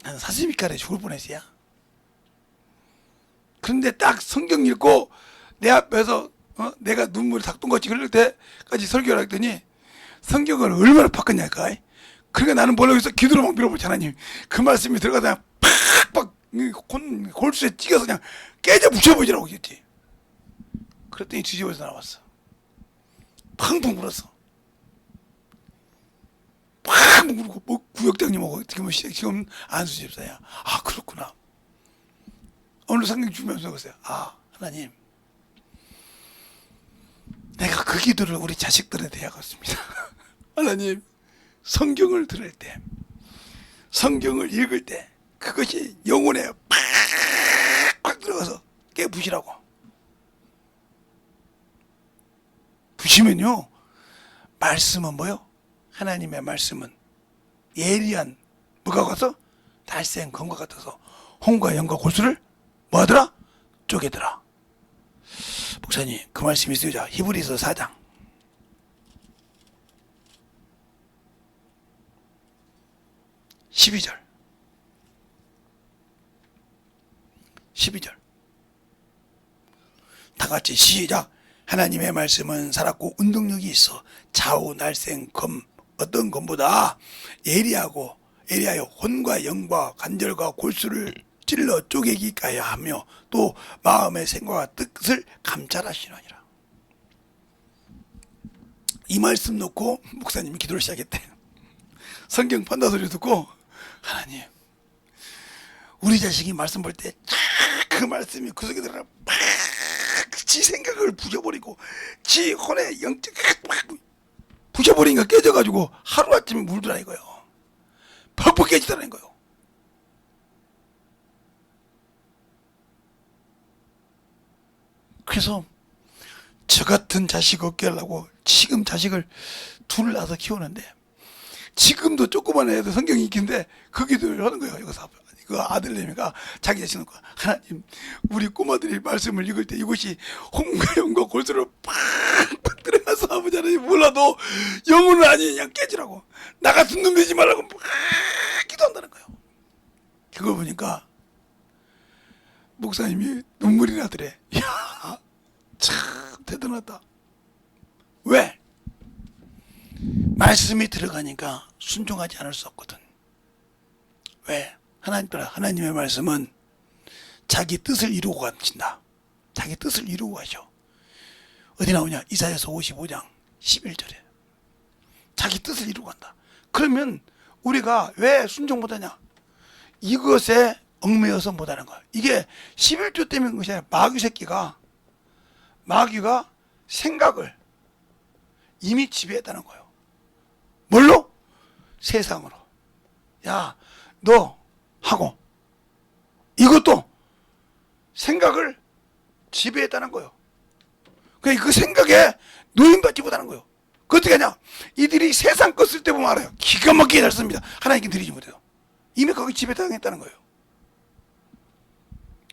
난 사시미칼에 죽을 뻔했어요. 그런데 딱 성경 읽고 내 앞에서 내가 눈물이 닭똥같이 흐를 때까지 설교를 했더니 성경을 얼마나 바꿨냐니까. 그러니까 나는 뭐라고 해서 기도로 막 밀어보지 하나님. 그 말씀이 들어가다 팍팍 골수에 찍어서 그냥 깨져 묻혀버리라고 했지. 그랬더니 뒤집어서 나왔어. 펑펑 불었어. 팡 부르고 뭐 구역장님하고 지금 안수 집사야. 아 그렇구나. 오늘 성경 주면서 그랬어요. 아 하나님, 내가 그 기도를 우리 자식들한테 해야겠습니다. 하나님, 성경을 들을 때, 성경을 읽을 때 그것이 영혼에 팍 들어가서 깨부시라고. 부시면요, 말씀은 뭐요? 하나님의 말씀은 예리한 뭐가 가서 달생 검과 같아서 홍과 영과 골수를 뭐하더라? 쪼개더라. 목사님, 그 말씀 있어요. 자, 히브리서 4장 12절 12절 다 같이 시작. 하나님의 말씀은 살았고 운동력이 있어 좌우 날생 검 어떤 검보다 예리하여 혼과 영과 관절과 골수를 찔러 쪼개기까지 하며 또 마음의 생각과 뜻을 감찰하시느니라. 이 말씀 놓고 목사님이 기도를 시작했대. 성경 판다 소리 듣고, 하나님, 우리 자식이 말씀 볼 때 그 말씀이 그 속에 들어가 지 생각을 부셔버리고 지 혼의 영적 부셔버리니까 깨져가지고 하루아침에 물더라 이거요. 퍽퍽 깨지더라는 거요. 그래서 저 같은 자식 없게 하려고 지금 자식을 둘 낳아서 키우는데, 지금도 조그만 애도 성경이 있긴데 그 기도를 하는 거예요. 그 아들내미가 자기 자신을 하나님, 우리 꼬마들이 말씀을 읽을 때 이것이 홍과 영과 골수로 팍팍 들어가서 아버지 하나님 몰라도 영혼은 아니 그냥 깨지라고, 나 같은 놈 되지 말라고 막 기도한다는 거예요. 그걸 보니까 목사님이 눈물이 나더래. 이야, 참 대단하다. 왜? 말씀이 들어가니까 순종하지 않을 수 없거든. 왜? 하나님의 말씀은 자기 뜻을 이루고 가신다. 자기 뜻을 이루고 가셔. 어디 나오냐? 이사야서 55장 11절에 자기 뜻을 이루고 간다. 그러면 우리가 왜 순종 못하냐? 이것에 얽매여서 못하는 거야. 이게 11조 때문인 것이 아니라 마귀가 생각을 이미 지배했다는 거예요. 뭘로? 세상으로. 야, 너 하고 이것도 생각을 지배했다는 거예요. 그러니까 그 생각에 노인받지 못하는 거예요. 그 어떻게 하냐? 이들이 세상 거 쓸 때 보면 알아요. 기가 막히게 잘 씁니다. 하나님께 드리지 못해요. 이미 거기 지배당했다는 거예요.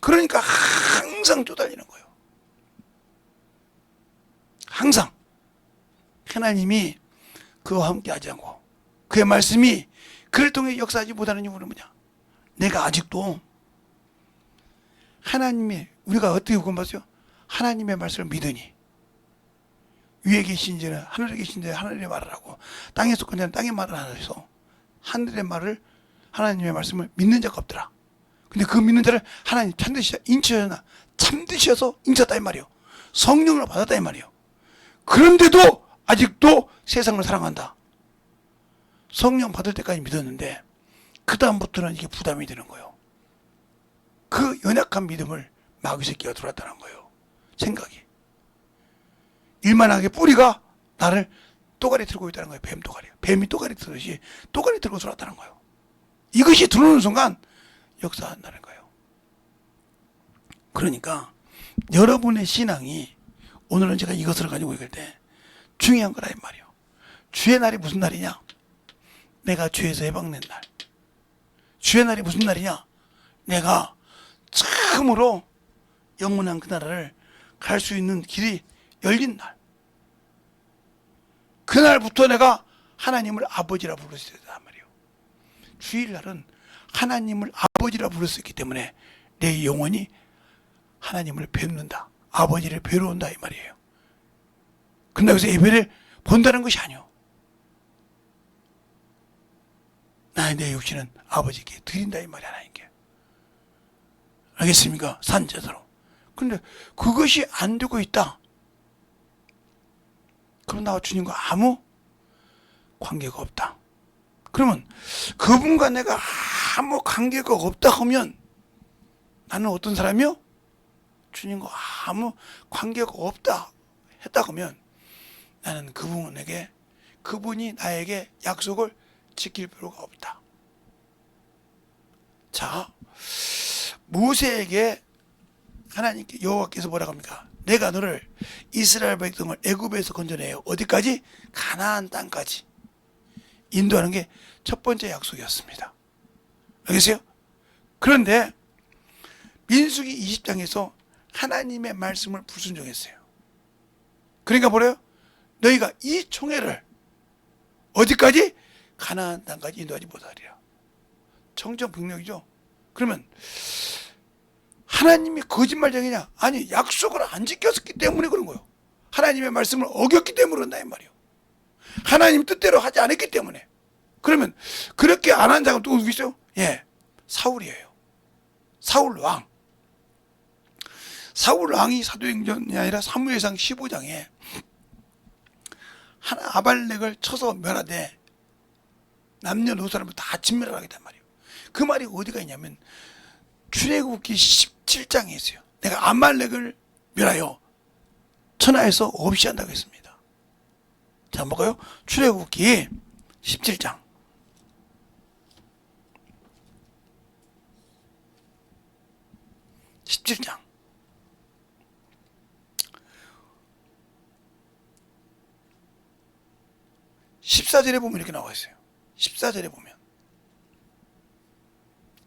그러니까 항상 쪼달리는 거예요. 항상 하나님이 그와 함께 하지 않고 그의 말씀이 그를 통해 역사하지 못하는 이유는 뭐냐? 내가 아직도 우리가 어떻게 구원받았어요? 하나님의 말씀을 믿으니 위에 계신 자는 하늘에 계신 자는 하늘의 말을 하고 땅에 속한 자는 땅의 말을 하라 해서 하늘의 말을, 하나님의 말씀을 믿는 자가 없더라. 근데 그 믿는 자를 하나님 참듯이 인치셨나? 참듯이어서 인쳤다 이 말이요. 성령을 받았다 이 말이요. 그런데도 아직도 세상을 사랑한다. 성령 받을 때까지 믿었는데 그 다음부터는 이게 부담이 되는 거예요. 그 연약한 믿음을 마귀 새끼가 들어왔다는 거예요. 생각이. 일만하게 뿌리가 나를 또가리 들고 있다는 거예요. 뱀 또가리. 뱀이 또가리 들듯이 또가리 들고 들어왔다는 거예요. 이것이 들어오는 순간 역사한다는 거예요. 그러니까 여러분의 신앙이, 오늘은 제가 이것을 가지고 읽을 때 중요한 거라 이 말이에요. 주의 날이 무슨 날이냐? 내가 죄에서 해방된 날. 주의 날이 무슨 날이냐? 내가 처음으로 영원한 그 나라를 갈 수 있는 길이 열린 날. 그날부터 내가 하나님을 아버지라 부를 수 있단 말이에요. 주일날은 하나님을 아버지라 부를 수 있기 때문에 내 영혼이 하나님을 뵙는다. 아버지를 뵈러 온다 이 말이에요. 근데 여기서 예배를 본다는 것이 아니요. 내 육신은 아버지께 드린다 이 말이 하나님께. 알겠습니까? 산제사로. 근데 그것이 안 되고 있다. 그럼 나와 주님과 아무 관계가 없다. 그러면 그분과 내가 아무 관계가 없다 하면 나는 어떤 사람이요? 주님과 아무 관계가 없다 했다 하면 나는 그분이 나에게 약속을 지킬 필요가 없다. 자, 모세에게 하나님께 여호와께서 뭐라고 합니까? 내가 너를 이스라엘 백성을 애굽에서 건져내요. 어디까지? 가나안 땅까지 인도하는 게 첫 번째 약속이었습니다. 알겠어요? 그런데 민수기 20장에서 하나님의 말씀을 불순종했어요. 그러니까 뭐래요? 너희가 이 총회를 어디까지? 가나안 땅까지 인도하지 못하리라. 청정병력이죠. 그러면 하나님이 거짓말쟁이냐? 아니, 약속을 안 지켰기 때문에 그런 거예요. 하나님의 말씀을 어겼기 때문에 그런다 이 말이에요. 하나님 뜻대로 하지 않았기 때문에. 그러면 그렇게 안 한 자가 또 누구 있어요? 예, 사울이에요. 사울 왕. 사울 왕이 사도행전이 아니라 사무엘상 15장에 아발렉을 쳐서 멸하되 남녀노소를 다 진멸을 하겠단 말이에요. 그 말이 어디가 있냐면 출애굽기 17장에 있어요. 내가 아말렉을 멸하여 천하에서 없이 한다고 했습니다. 자, 볼까요? 출애굽기 17장 17장 14절에 보면 이렇게 나와 있어요. 14절에 보면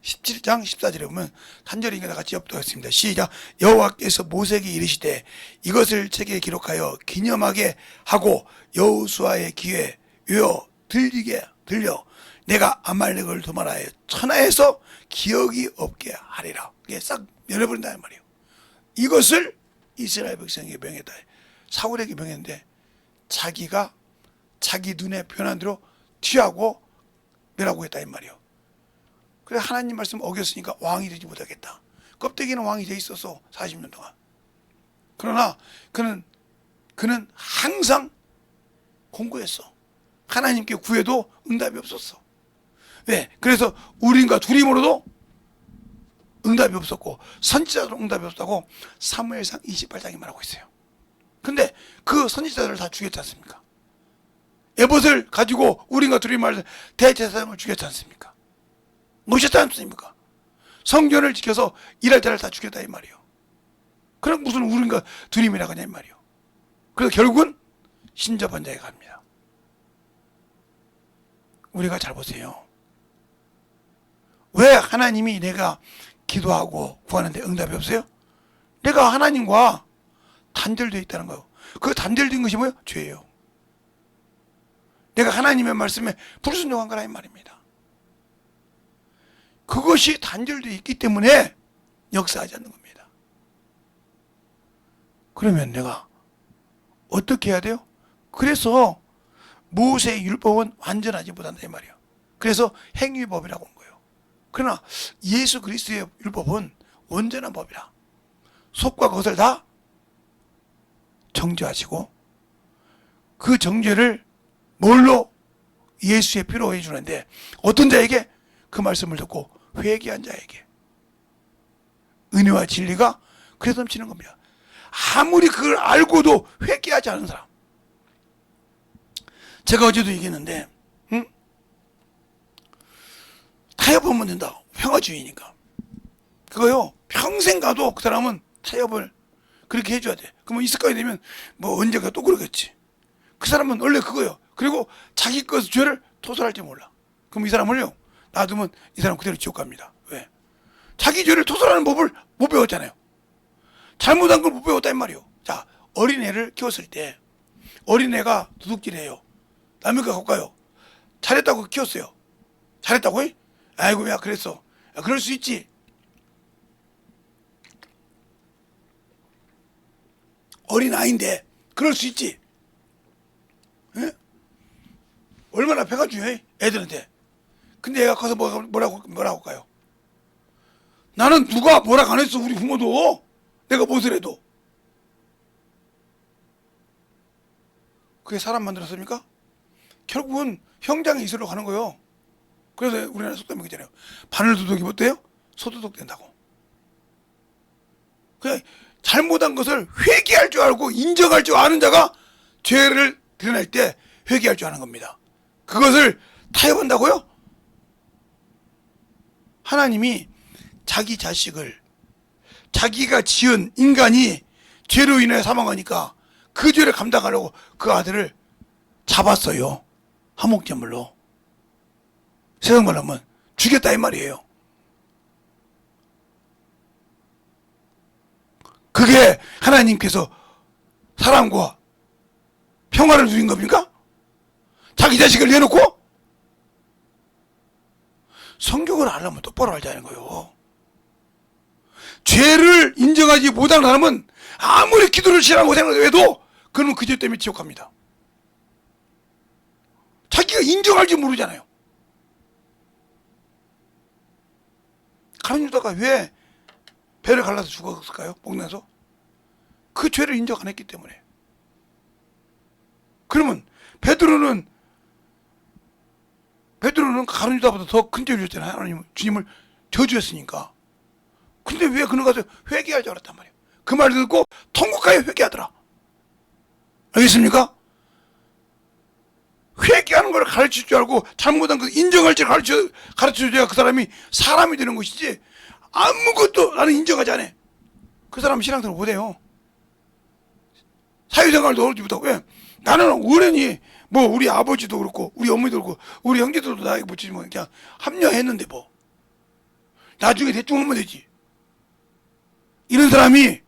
17장 14절에 보면 단절인가 다 같이 엽도했습니다. 시작. 여호와께서 모세에게 이르시되 이것을 책에 기록하여 기념하게 하고 여호수아의 귀에 외워 들려 내가 아말렉을 도말하여 천하에서 기억이 없게 하리라. 이게 싹 열어버린다는 말이에요. 이것을 이스라엘 백성에게 명했다. 사울에게 명했는데 자기가 자기 눈에 변한 대로 취하고 멸하고 했다 이 말이에요. 그래 하나님 말씀 어겼으니까 왕이 되지 못하겠다. 껍데기는 왕이 돼 있었어 40년 동안. 그러나 그는 항상 공고했어. 하나님께 구해도 응답이 없었어. 왜? 그래서 우리인과 둘이 모르도 응답이 없었고 선지자도 응답이 없다고 사무엘상 28장이 말하고 있어요. 근데 그 선지자들을 다 죽였지 않습니까? 에봇을 가지고 우리인과 둘이 말해서 대제사장을 죽였지 않습니까? 놓으셨지 않습니까? 성전을 지켜서 일할 자를 다 죽였다 이 말이에요. 그럼 무슨 우리인가 둘이나 가냐 이 말이에요. 그래서 결국은 신접한 자에 갑니다. 우리가 잘 보세요. 왜 하나님이 내가 기도하고 구하는데 응답이 없어요? 내가 하나님과 단절되어 있다는 거예요. 그 단절된 것이 뭐예요? 죄예요. 내가 하나님의 말씀에 불순종한 거라 이 말입니다. 그것이 단절되어 있기 때문에 역사하지 않는 겁니다. 그러면 내가 어떻게 해야 돼요? 그래서 모세의 율법은 완전하지 못한다 이 말이에요. 그래서 행위법이라고 한 거예요. 그러나 예수 그리스도의 율법은 온전한 법이라. 속과 겉을 다 정죄하시고 그 정죄를 뭘로? 예수의 피로 해주는데 어떤 자에게? 그 말씀을 듣고 회개한 자에게 은혜와 진리가 그래서 넘치는 겁니다. 아무리 그걸 알고도 회개하지 않은 사람. 제가 어제도 얘기했는데 타협하면 된다. 평화주의니까. 그거요 평생 가도 그 사람은 타협을 그렇게 해줘야 돼. 그러면 이스라엘이 되면 뭐 언젠가 또 그러겠지. 그 사람은 원래 그거예요. 그리고 자기 것의 죄를 토설할지 몰라. 그럼 이 사람을요 놔두면 이 사람 그대로 지옥 갑니다. 왜? 자기 죄를 토설하는 법을 못 배웠잖아요. 잘못한 걸 못 배웠단 말이에요. 자, 어린애를 키웠을 때 어린애가 도둑질해요. 남의 거 갖고 가요. 잘했다고 키웠어요. 잘했다고 해? 아이고 야 그랬어. 야, 그럴 수 있지. 어린아이인데 그럴 수 있지. 에? 얼마나 배가 중요해 애들한테. 근데 애가 커서 뭐라고 할까요? 나는 누가 뭐라고 안 했어. 우리 부모도 내가 무엇을 해도. 그게 사람 만들었습니까? 결국은 형장의 이슬로 가는 거예요. 그래서 우리나라 속담이 있잖아요. 바늘도둑이 뭐 돼요? 소도둑 된다고. 그냥 잘못한 것을 회개할 줄 알고 인정할 줄 아는 자가 죄를 드러낼 때 회개할 줄 아는 겁니다. 그것을 타협한다고요? 하나님이 자기 자식을 자기가 지은 인간이 죄로 인해 사망하니까 그 죄를 감당하려고 그 아들을 잡았어요. 화목제물로. 세상 말로 하면 죽였다 이 말이에요. 그게 하나님께서 사람과 평화를 주신 겁니까? 자기 자식을 내놓고? 성경을 알려면 똑바로 알자는 거예요. 죄를 인정하지 못하는 사람은 아무리 기도를 시라고 생각해도 그러면 그 죄 때문에 지옥 갑니다. 자기가 인정할지 모르잖아요. 가룟 유다가 왜 배를 갈라서 죽었을까요? 목내서 그 죄를 인정 안 했기 때문에. 그러면 베드로는 가룟 유다보다 더 큰 죄를 졌잖아요. 하나님 주님을 저주했으니까. 근데 왜 그는 가서 회개할 줄 알았단 말이에요. 그 말을 듣고 통곡하여 회개하더라. 알겠습니까? 회개하는 걸 가르칠 줄 알고 잘못한 거 인정할 줄 가르쳐줘야 그 사람이 사람이 되는 것이지, 아무것도 나는 인정하지 않아. 그 사람은 신앙생활 못해요. 사회생활도 어렵지 못하고. 왜? 나는 어른이 뭐 우리 아버지도 그렇고 우리 어머니도 그렇고 우리 형제들도 나에게 붙이면 그냥 합류했는데 뭐 나중에 대충 하면 되지. 이런 사람이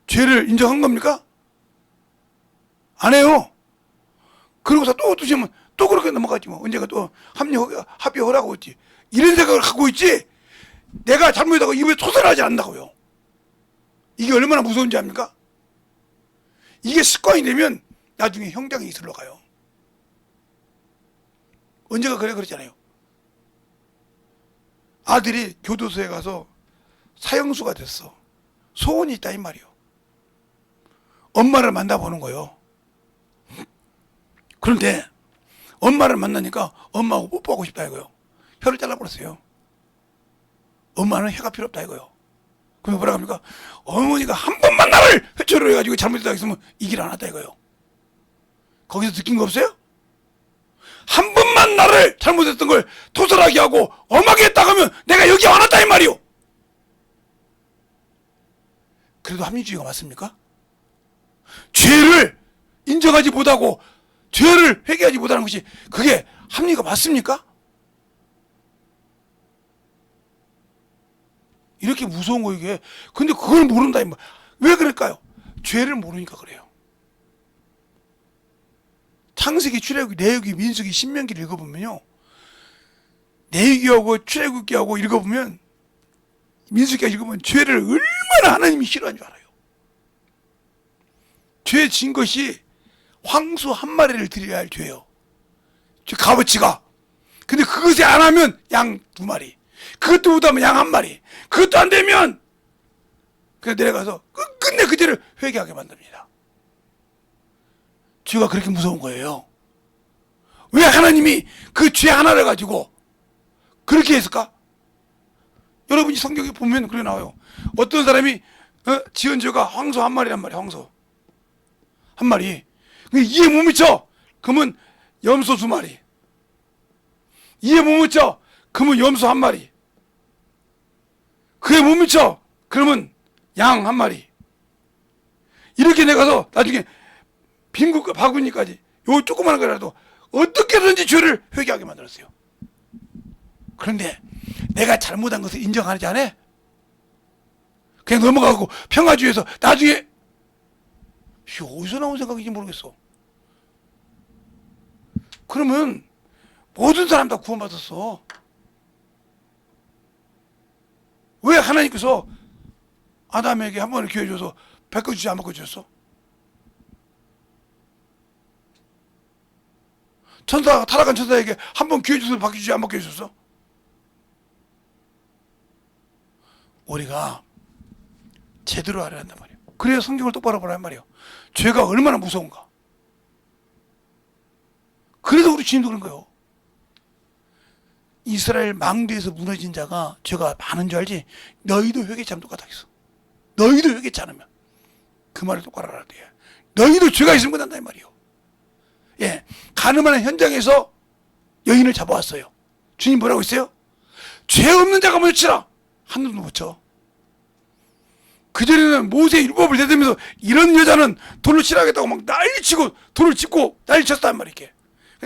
죄를 인정한 겁니까? 안 해요. 그러고서 또 두시면 또 그렇게 넘어가지 뭐. 언제가 또 합의하라고 했지. 이런 생각을 갖고 있지, 내가 잘못하고 입에 토설하지 않는다고요. 이게 얼마나 무서운지 압니까? 이게 습관이 되면 나중에 형장의 이슬로 가요. 언제가 그랬잖아요. 아들이 교도소에 가서 사형수가 됐어. 소원이 있다 이 말이요. 엄마를 만나보는 거예요. 그런데 엄마를 만나니까 엄마하고 뽀뽀하고 싶다 이거요. 혀를 잘라버렸어요. 엄마는 혀가 필요 없다 이거요. 그럼 뭐라 합니까? 어머니가 한 번만 나를 회초로 해가지고 잘못했다 했으면 이 길 안 왔다 이거요. 거기서 느낀 거 없어요? 한 번만 나를 잘못했던 걸 토설하게 하고 엄하게 했다 하면 내가 여기 안 왔다 이 말이요. 그래도 합리주의가 맞습니까? 죄를 인정하지 못하고 죄를 회개하지 못하는 것이 그게 합리가 맞습니까? 이렇게 무서운 거 이게. 근데 그걸 모른다 이 말. 왜 그럴까요? 죄를 모르니까 그래요. 창세기, 출애굽기, 레위기, 민수기, 신명기를 읽어보면요, 레위기하고 출애굽기하고 읽어보면, 민수기가 읽으면 죄를 얼마나 하나님이 싫어하는 줄 알아요. 죄 진 것이 황소 한 마리를 드려야 할 죄예요. 값어치가. 근데 그것이 안 하면 양 2마리, 그것도 못하면 양 1마리, 그것도 안 되면 그냥 내려가서 끝내 그 죄를 회개하게 만듭니다. 죄가 그렇게 무서운 거예요. 왜 하나님이 그 죄 하나를 가지고 그렇게 했을까? 여러분이 성경에 보면 그렇게 나와요. 어떤 사람이 지은 죄가 황소 1마리란 말이야. 황소 1마리. 이해 못 미쳐. 그러면 염소 2마리. 이해 못 미쳐. 그러면 염소 1마리. 그게 못 미쳐. 그러면 양 1마리. 이렇게 내가서 나중에 빈국과 바구니까지 요 조그마한 거라도 어떻게든지 죄를 회개하게 만들었어요. 그런데 내가 잘못한 것을 인정하지 않아? 그냥 넘어가고 평화주의에서 나중에 어디서 나온 생각인지 모르겠어. 그러면 모든 사람 다 구원받았어. 왜 하나님께서 아담에게 한 번을 기회 줘서 바꿔주지 안 바꿔주셨어? 타락한 천사에게 한 번 기회 줘서 바꿔주지 안 바꿔주셨어? 우리가 제대로 알아야 한단 말이에요. 그래야 성경을 똑바로 보란 말이에요. 죄가 얼마나 무서운가. 그래서 우리 주님도 그런 거예요. 이스라엘 망대에서 무너진 자가 죄가 많은 줄 알지? 너희도 회개치 않으면 똑같아 있어. 너희도 회개치 않으면. 그 말을 똑바로 알아야 돼. 너희도 죄가 있으면 끝난다 이 말이요. 예, 가늠하는 현장에서 여인을 잡아왔어요. 주님 뭐라고 했어요? 죄 없는 자가 먼저 치라. 한 놈도 못 쳐. 그전에는 모세의 율법을 대들면서 이런 여자는 돌로 치라겠다고 막 난리치고 돌을 짚고 난리쳤단 말이야.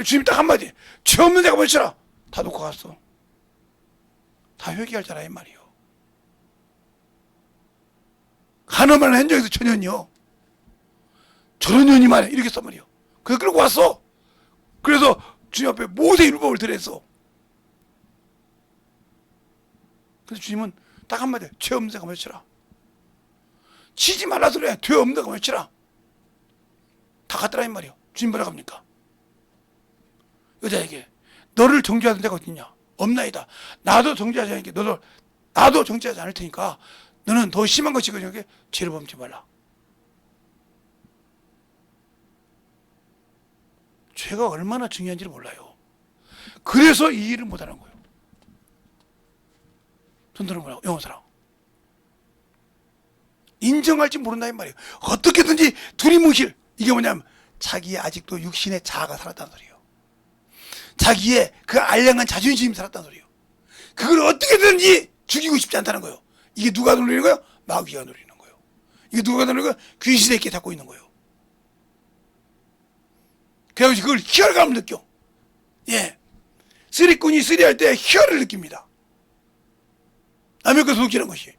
주님이 딱 한마디, 죄 없는 자가 먼저 치라. 다 놓고 갔어. 다 회개할 자라 이 말이요. 가늠하는 현장에서 전현이요. 저런 년이 말이야. 이렇게 했단 말이요. 그래서 끌고 왔어. 그래서 주님 앞에 모세의 율법을 드렸어. 그래서 주님은 딱 한마디, 죄 없는 자가 먼저 치라. 치지 말라 소리야. 죄 없는 자가 먼저 치라. 다 갔더라 이 말이요. 주님 뭐라고 합니까? 여자에게 너를 정죄하는 데가 어딨냐? 없나이다. 나도 정죄하지 않을게. 나도 정죄하지 않을 테니까 너는 더 심한 것이 그저께 죄를 범치 말라. 죄가 얼마나 중요한지를 몰라요. 그래서 이 일을 못하는 거예요. 돈 드는 거라고 영어사랑. 인정할지 모른다 이 말이에요. 어떻게든지 두리뭉실. 이게 뭐냐면 자기의 아직도 육신의 자아가 살았다는 소리예요. 자기의 그 알량한 자존심이 살았다는 소리예요. 그걸 어떻게든지 죽이고 싶지 않다는 거예요. 이게 누가 노리는 거예요? 마귀가 노리는 거예요. 이게 누가 노리는 거예요? 귀신에게 잡고 있는 거예요. 그래서 그걸 희열감을 느껴. 예. 쓰리꾼이 쓰리할 때 희열을 느낍니다. 남의 것을 웃기는 것이.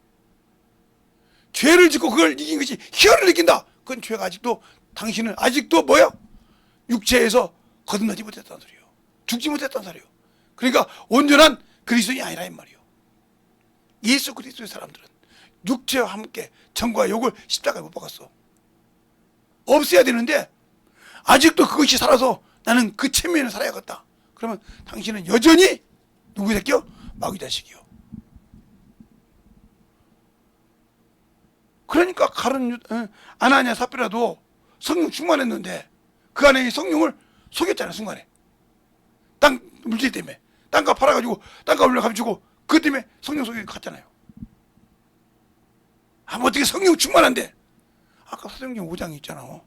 죄를 짓고 그걸 이긴 것이 희열을 느낀다. 그건 죄가 아직도, 당신은 아직도 뭐야? 육체에서 거듭나지 못했다는 소리예요. 죽지 못했다는 소리예요. 그러니까 온전한 그리스도인이 아니라 이 말이에요. 예수 그리스도의 사람들은 육체와 함께 정과 욕을 십자가에 못 박았어. 없애야 되는데 아직도 그것이 살아서 나는 그 체면을 살아야겠다. 그러면 당신은 여전히 누구 새끼요? 마귀 자식이요. 그러니까 아나니아 삽비라도 성령 충만했는데 그 안에 성령을 속였잖아요. 순간에 땅 물질 때문에 땅값 팔아가지고 땅값을 감추고 그것 때문에 성령 속에 갔잖아요. 아, 뭐 어떻게 성령 충만한데? 아까 사도행전 5장 있잖아.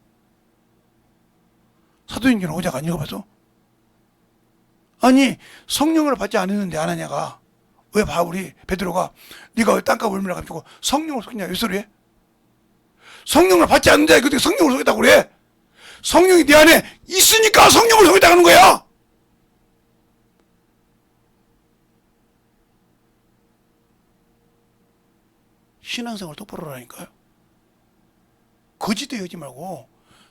사도행전 5장 안 읽어봐서? 아니 성령을 받지 않았는데 아나니아가 왜 바울이 베드로가 네가 왜 땅값 얼마나 감추고 성령을 속이냐 왜 소리해? 성령을 받지 않는데 어떻게 성령을 속였다고 그래? 성령이 네 안에 있으니까 성령을 속였다고 하는 거야. 신앙생활 똑바로 하라니까요. 거짓도 하지 말고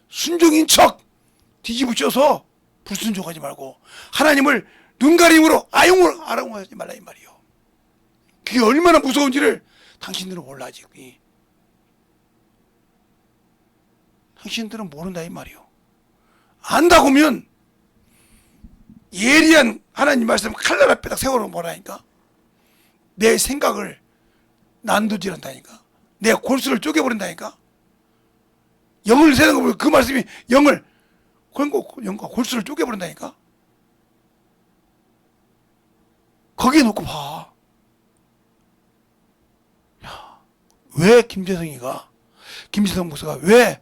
순종인 척 뒤집어져서 불순종하지 말고 하나님을 눈가림으로 아용을 아랑하지 말라 이 말이요. 그게 얼마나 무서운지를 당신들은 몰라 아직. 당신들은 모른다 이 말이요. 안다고면 예리한 하나님 말씀 칼날 앞에다 세워놓으면 뭐라니까? 내 생각을 난도질한다니까. 내 골수를 쪼개버린다니까. 영을 세는 거 보면 그 말씀이 영과 골수를 쪼개버린다니까. 거기에 놓고 봐. 야, 왜 김재성 목사가 왜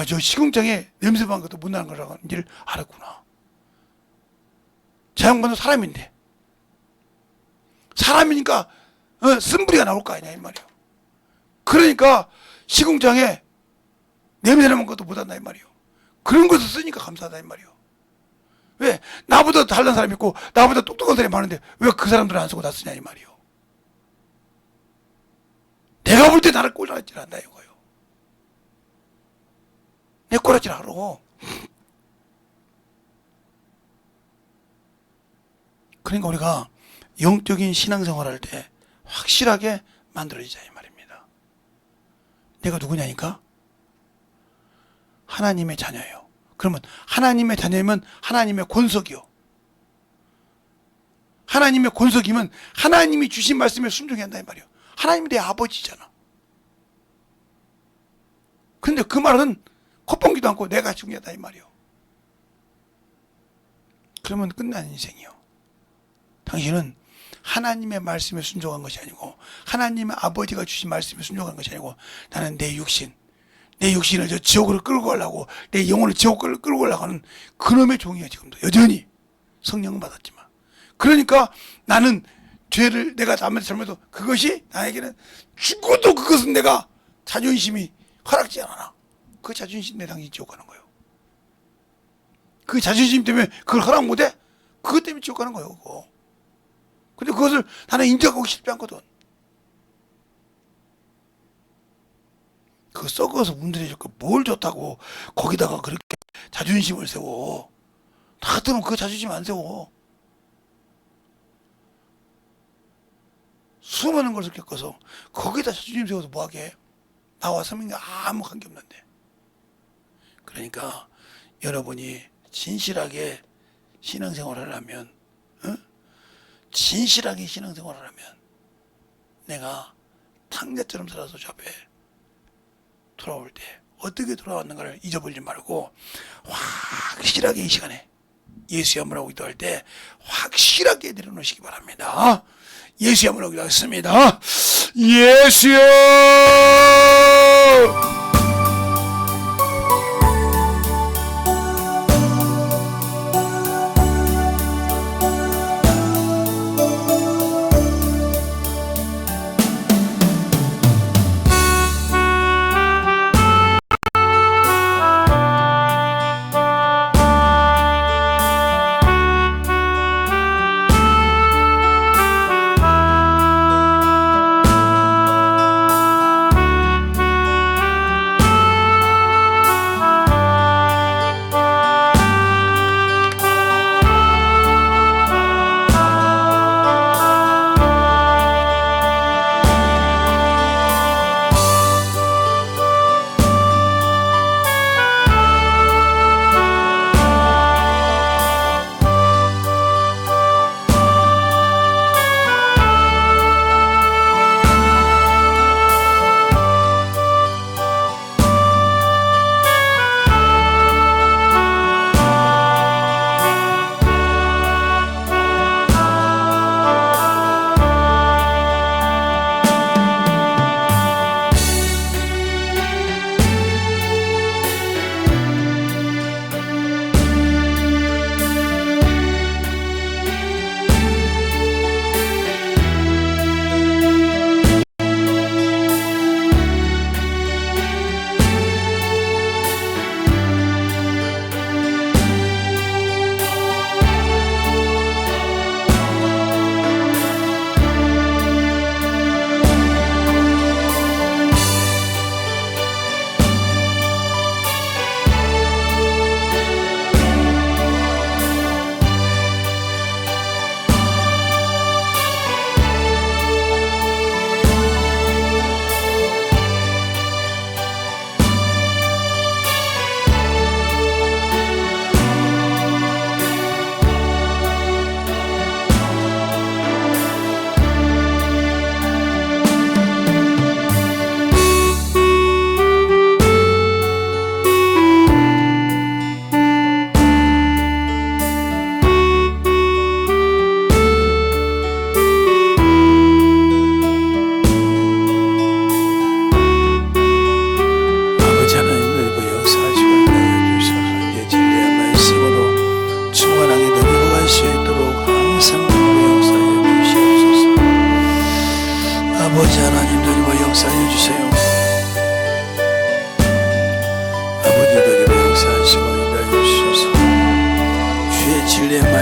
저 시궁장에 냄새만 것도 못 나는 거라는지를 알았구나. 저 양반도 사람인데 사람이니까 쓴부리가 나올 거 아니냐 이 말이야. 그러니까 시궁장에 냄새나는 것도 못 한다 이 말이야. 그런 것을 쓰니까 감사하다 이 말이야. 왜? 나보다 다른 사람이 있고 나보다 똑똑한 사람이 많은데 왜 그 사람들은 안 쓰고 나 쓰냐 이 말이야. 내가 볼 때 나를 꼴찌질 한다 이거예요. 내 꼴찌를 하러. 그러니까 우리가 영적인 신앙생활 할 때 확실하게 만들어지자 이 말입니다. 내가 누구냐니까? 하나님의 자녀예요. 그러면 하나님의 자녀면 하나님의 권속이요. 하나님의 권속이면 하나님이 주신 말씀에 순종해야 한다 이 말이에요. 하나님이 내 아버지잖아. 근데 그 말은 콧방귀도 않고 내가 중요하다 이 말이에요. 그러면 끝난 인생이요. 당신은 하나님의 말씀에 순종한 것이 아니고 하나님의 아버지가 주신 말씀에 순종한 것이 아니고 나는 내 육신을 저 지옥으로 끌고 가려고 내 영혼을 지옥으로 끌고 가려고 하는 그놈의 종이야. 지금도 여전히 성령은 받았지만 그러니까 나는 죄를 내가 잘못해도 그것이 나에게는 죽어도 그것은 내가 자존심이 허락지 않아. 그 자존심 때문에 당신이 지옥 가는 거예요. 그 자존심 때문에 그걸 허락 못해? 그것 때문에 지옥 가는 거예요. 그거. 근데 그것을 나는 인정하고 싶지 않거든. 그거 썩어서 문드러질 거 뭘 좋다고 거기다가 그렇게 자존심을 세워. 나 같으면 그 자존심 안 세워. 수많은 것을 겪어서 거기다 자존심 세워서 뭐하게. 나와 성경과 아무 관계없는데. 그러니까 여러분이 진실하게 신앙생활을 하려면 진실하게 신앙생활을 하면 내가 탕자처럼 살아서 저 앞에 돌아올 때 어떻게 돌아왔는가를 잊어버리지 말고 확실하게 이 시간에 예수의 한번 하고 기도할 때 확실하게 내려놓으시기 바랍니다. 예수의 한번 하고 기도하겠습니다. 예수여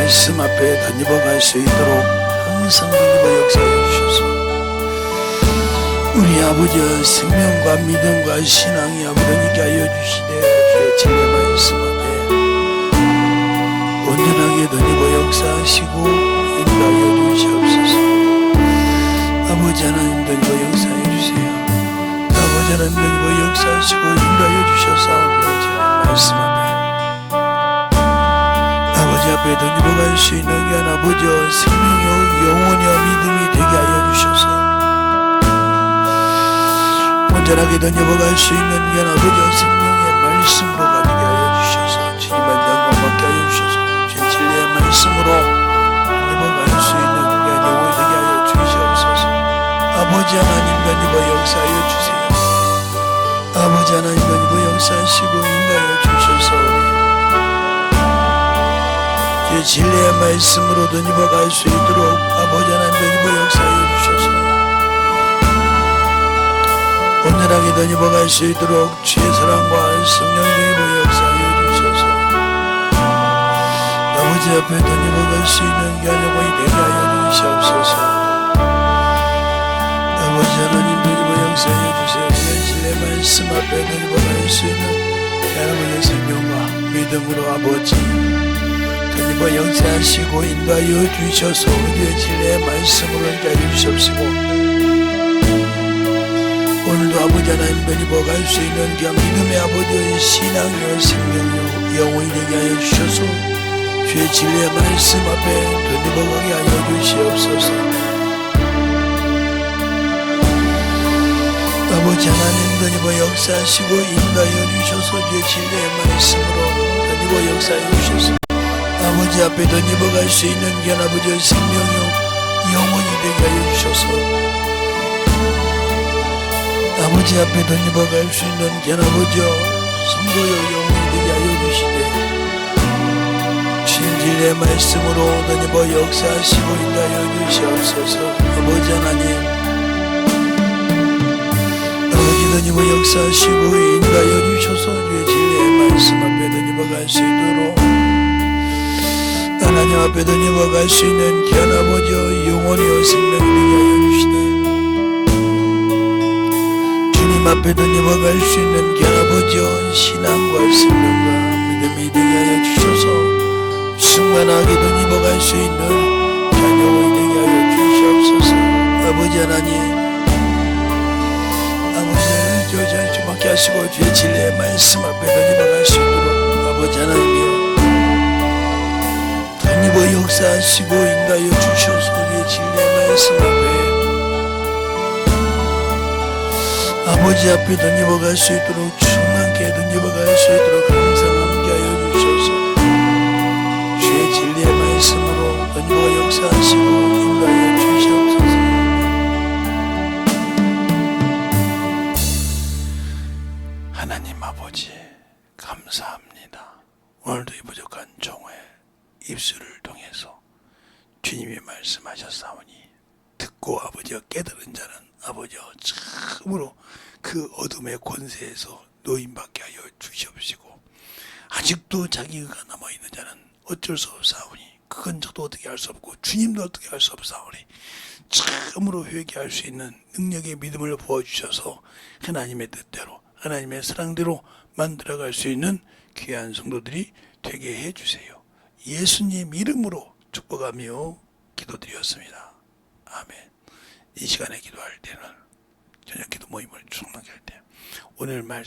말씀 앞에 던져갈 수 있도록 항상 던져봐 역사해 주셔서 우리 아버지의 생명과 믿음과 신앙이 아버지께 하여 주시되 주의 진리의 말씀 앞에 온전하게 던져봐 역사하시고 인도하여 주시옵소서. 아버지 하나님 던져봐 역사해 주세요. 아버지 하나님 던져봐 역사하시고 인도하여 주셔서 우리의 진리의 말씀 앞에 아버지 앞에 던져갈 수 있는 귀한 아버지와 생명이요 영혼이요 믿음이 되게 하여 주셔서 온전하게 던져갈 수 있는 귀한 아버지와 생명의 말씀으로 가지게 하여 주셔서 주님만 영광 받게 하여 주셔서 주의 진리의 말씀 아버지 하나님 던입어 역사하여 주세요. 아버지 하나님 던입어 역사하시고 인도하여 주셔서 주의 진리의 말씀으로 던입어 갈 수 있도록 아버지 하나님 던입어 역사하여 주셔서 온전하게 던입어 갈 수 있도록 주의 사랑과 성령 던입어 역사하여 주셔서 아버지 앞에 던입어 갈 수 있는 견영이 되게 하여 주시옵소서. 아버지 하나님 던입어 역사하여 주세요. 주의 진리의 말씀 앞에 던입어 갈 수 있는 여러분의 생명과 믿음으로 아버지 던입어 역사하시고 인도하여 주셔서 우리의 진리의 말씀으로 인도하여 주시옵시고 오늘도 아버지 하나님 던입어 갈 수 있는 그 믿음의 아버지의 신앙이요 생명이요 영혼이 되게 하여 주셔서 주의 진리의 말씀 앞에 던입어 가게 하여 주시옵소서. 아버지 하나님 던입어 역사하시고 인도하여 주셔서 주의 진리의 말씀으로 던입어 역사하여 주셔서 아버지 앞에 던입어 갈 수 있는 그 아버지의 생명이요 영혼이 되게 하여 주셔서 아버지 앞에 던입어 갈 수 있는 견아버지여 성도여 영혼이 되게 하여 주시되 주의 진리의 말씀으로 던입어 역사하시고 인도하여 주시옵소서. 아버지 하나님 아버지 던입어 역사하시고 인도하여 주셔서 주의 진리의 말씀 앞에 던입어 갈 수 있도록 하나님 앞에 던입어 갈 수 있는 견아버지여 영혼이여 생명이 되게 하여 주시되 앞에 던입어 갈 수 있는 견아버지여 신앙과 생명과 믿음이 되게 하여 주셔서 충만하게 던입어 갈 수 있는 자녀가 되게 하여 주시옵소서. 아버지 하나님 아버지를 저자 주먹게 하시고 주의 진리의 말씀 앞에 던입어 갈 수 있도록 아버지 하나님이여 던입어 역사하시고 인도하여 주셔서 주의 진리의 말씀 앞에 아버지 앞에 던입어 갈 수 있도록 충만케 던입어 갈 수 있도록 항상 함께하여 주셔서 주의 진리의 말씀으로 던입어 역사하시고 인도하여 주시옵소서. 하나님 아버지 감사합니다. 오늘도 이 부족한 종의 입술을 통해서 주님이 말씀하셨사오니 듣고 아버지여 깨달은 자는 아버지여 참으로 그 어둠의 권세에서 노임받게 하여 주시옵시고 아직도 자기 의가 남아있는 자는 어쩔 수 없사오니 그건 저도 어떻게 할 수 없고 주님도 어떻게 할 수 없사오니 참으로 회개할 수 있는 능력의 믿음을 부어주셔서 하나님의 뜻대로 하나님의 사랑대로 만들어갈 수 있는 귀한 성도들이 되게 해주세요. 예수님 이름으로 축복하며 기도드렸습니다. 아멘. 이 시간에 기도할 때는 저녁 기도 모임을 충만하게 할 때 오늘 말씀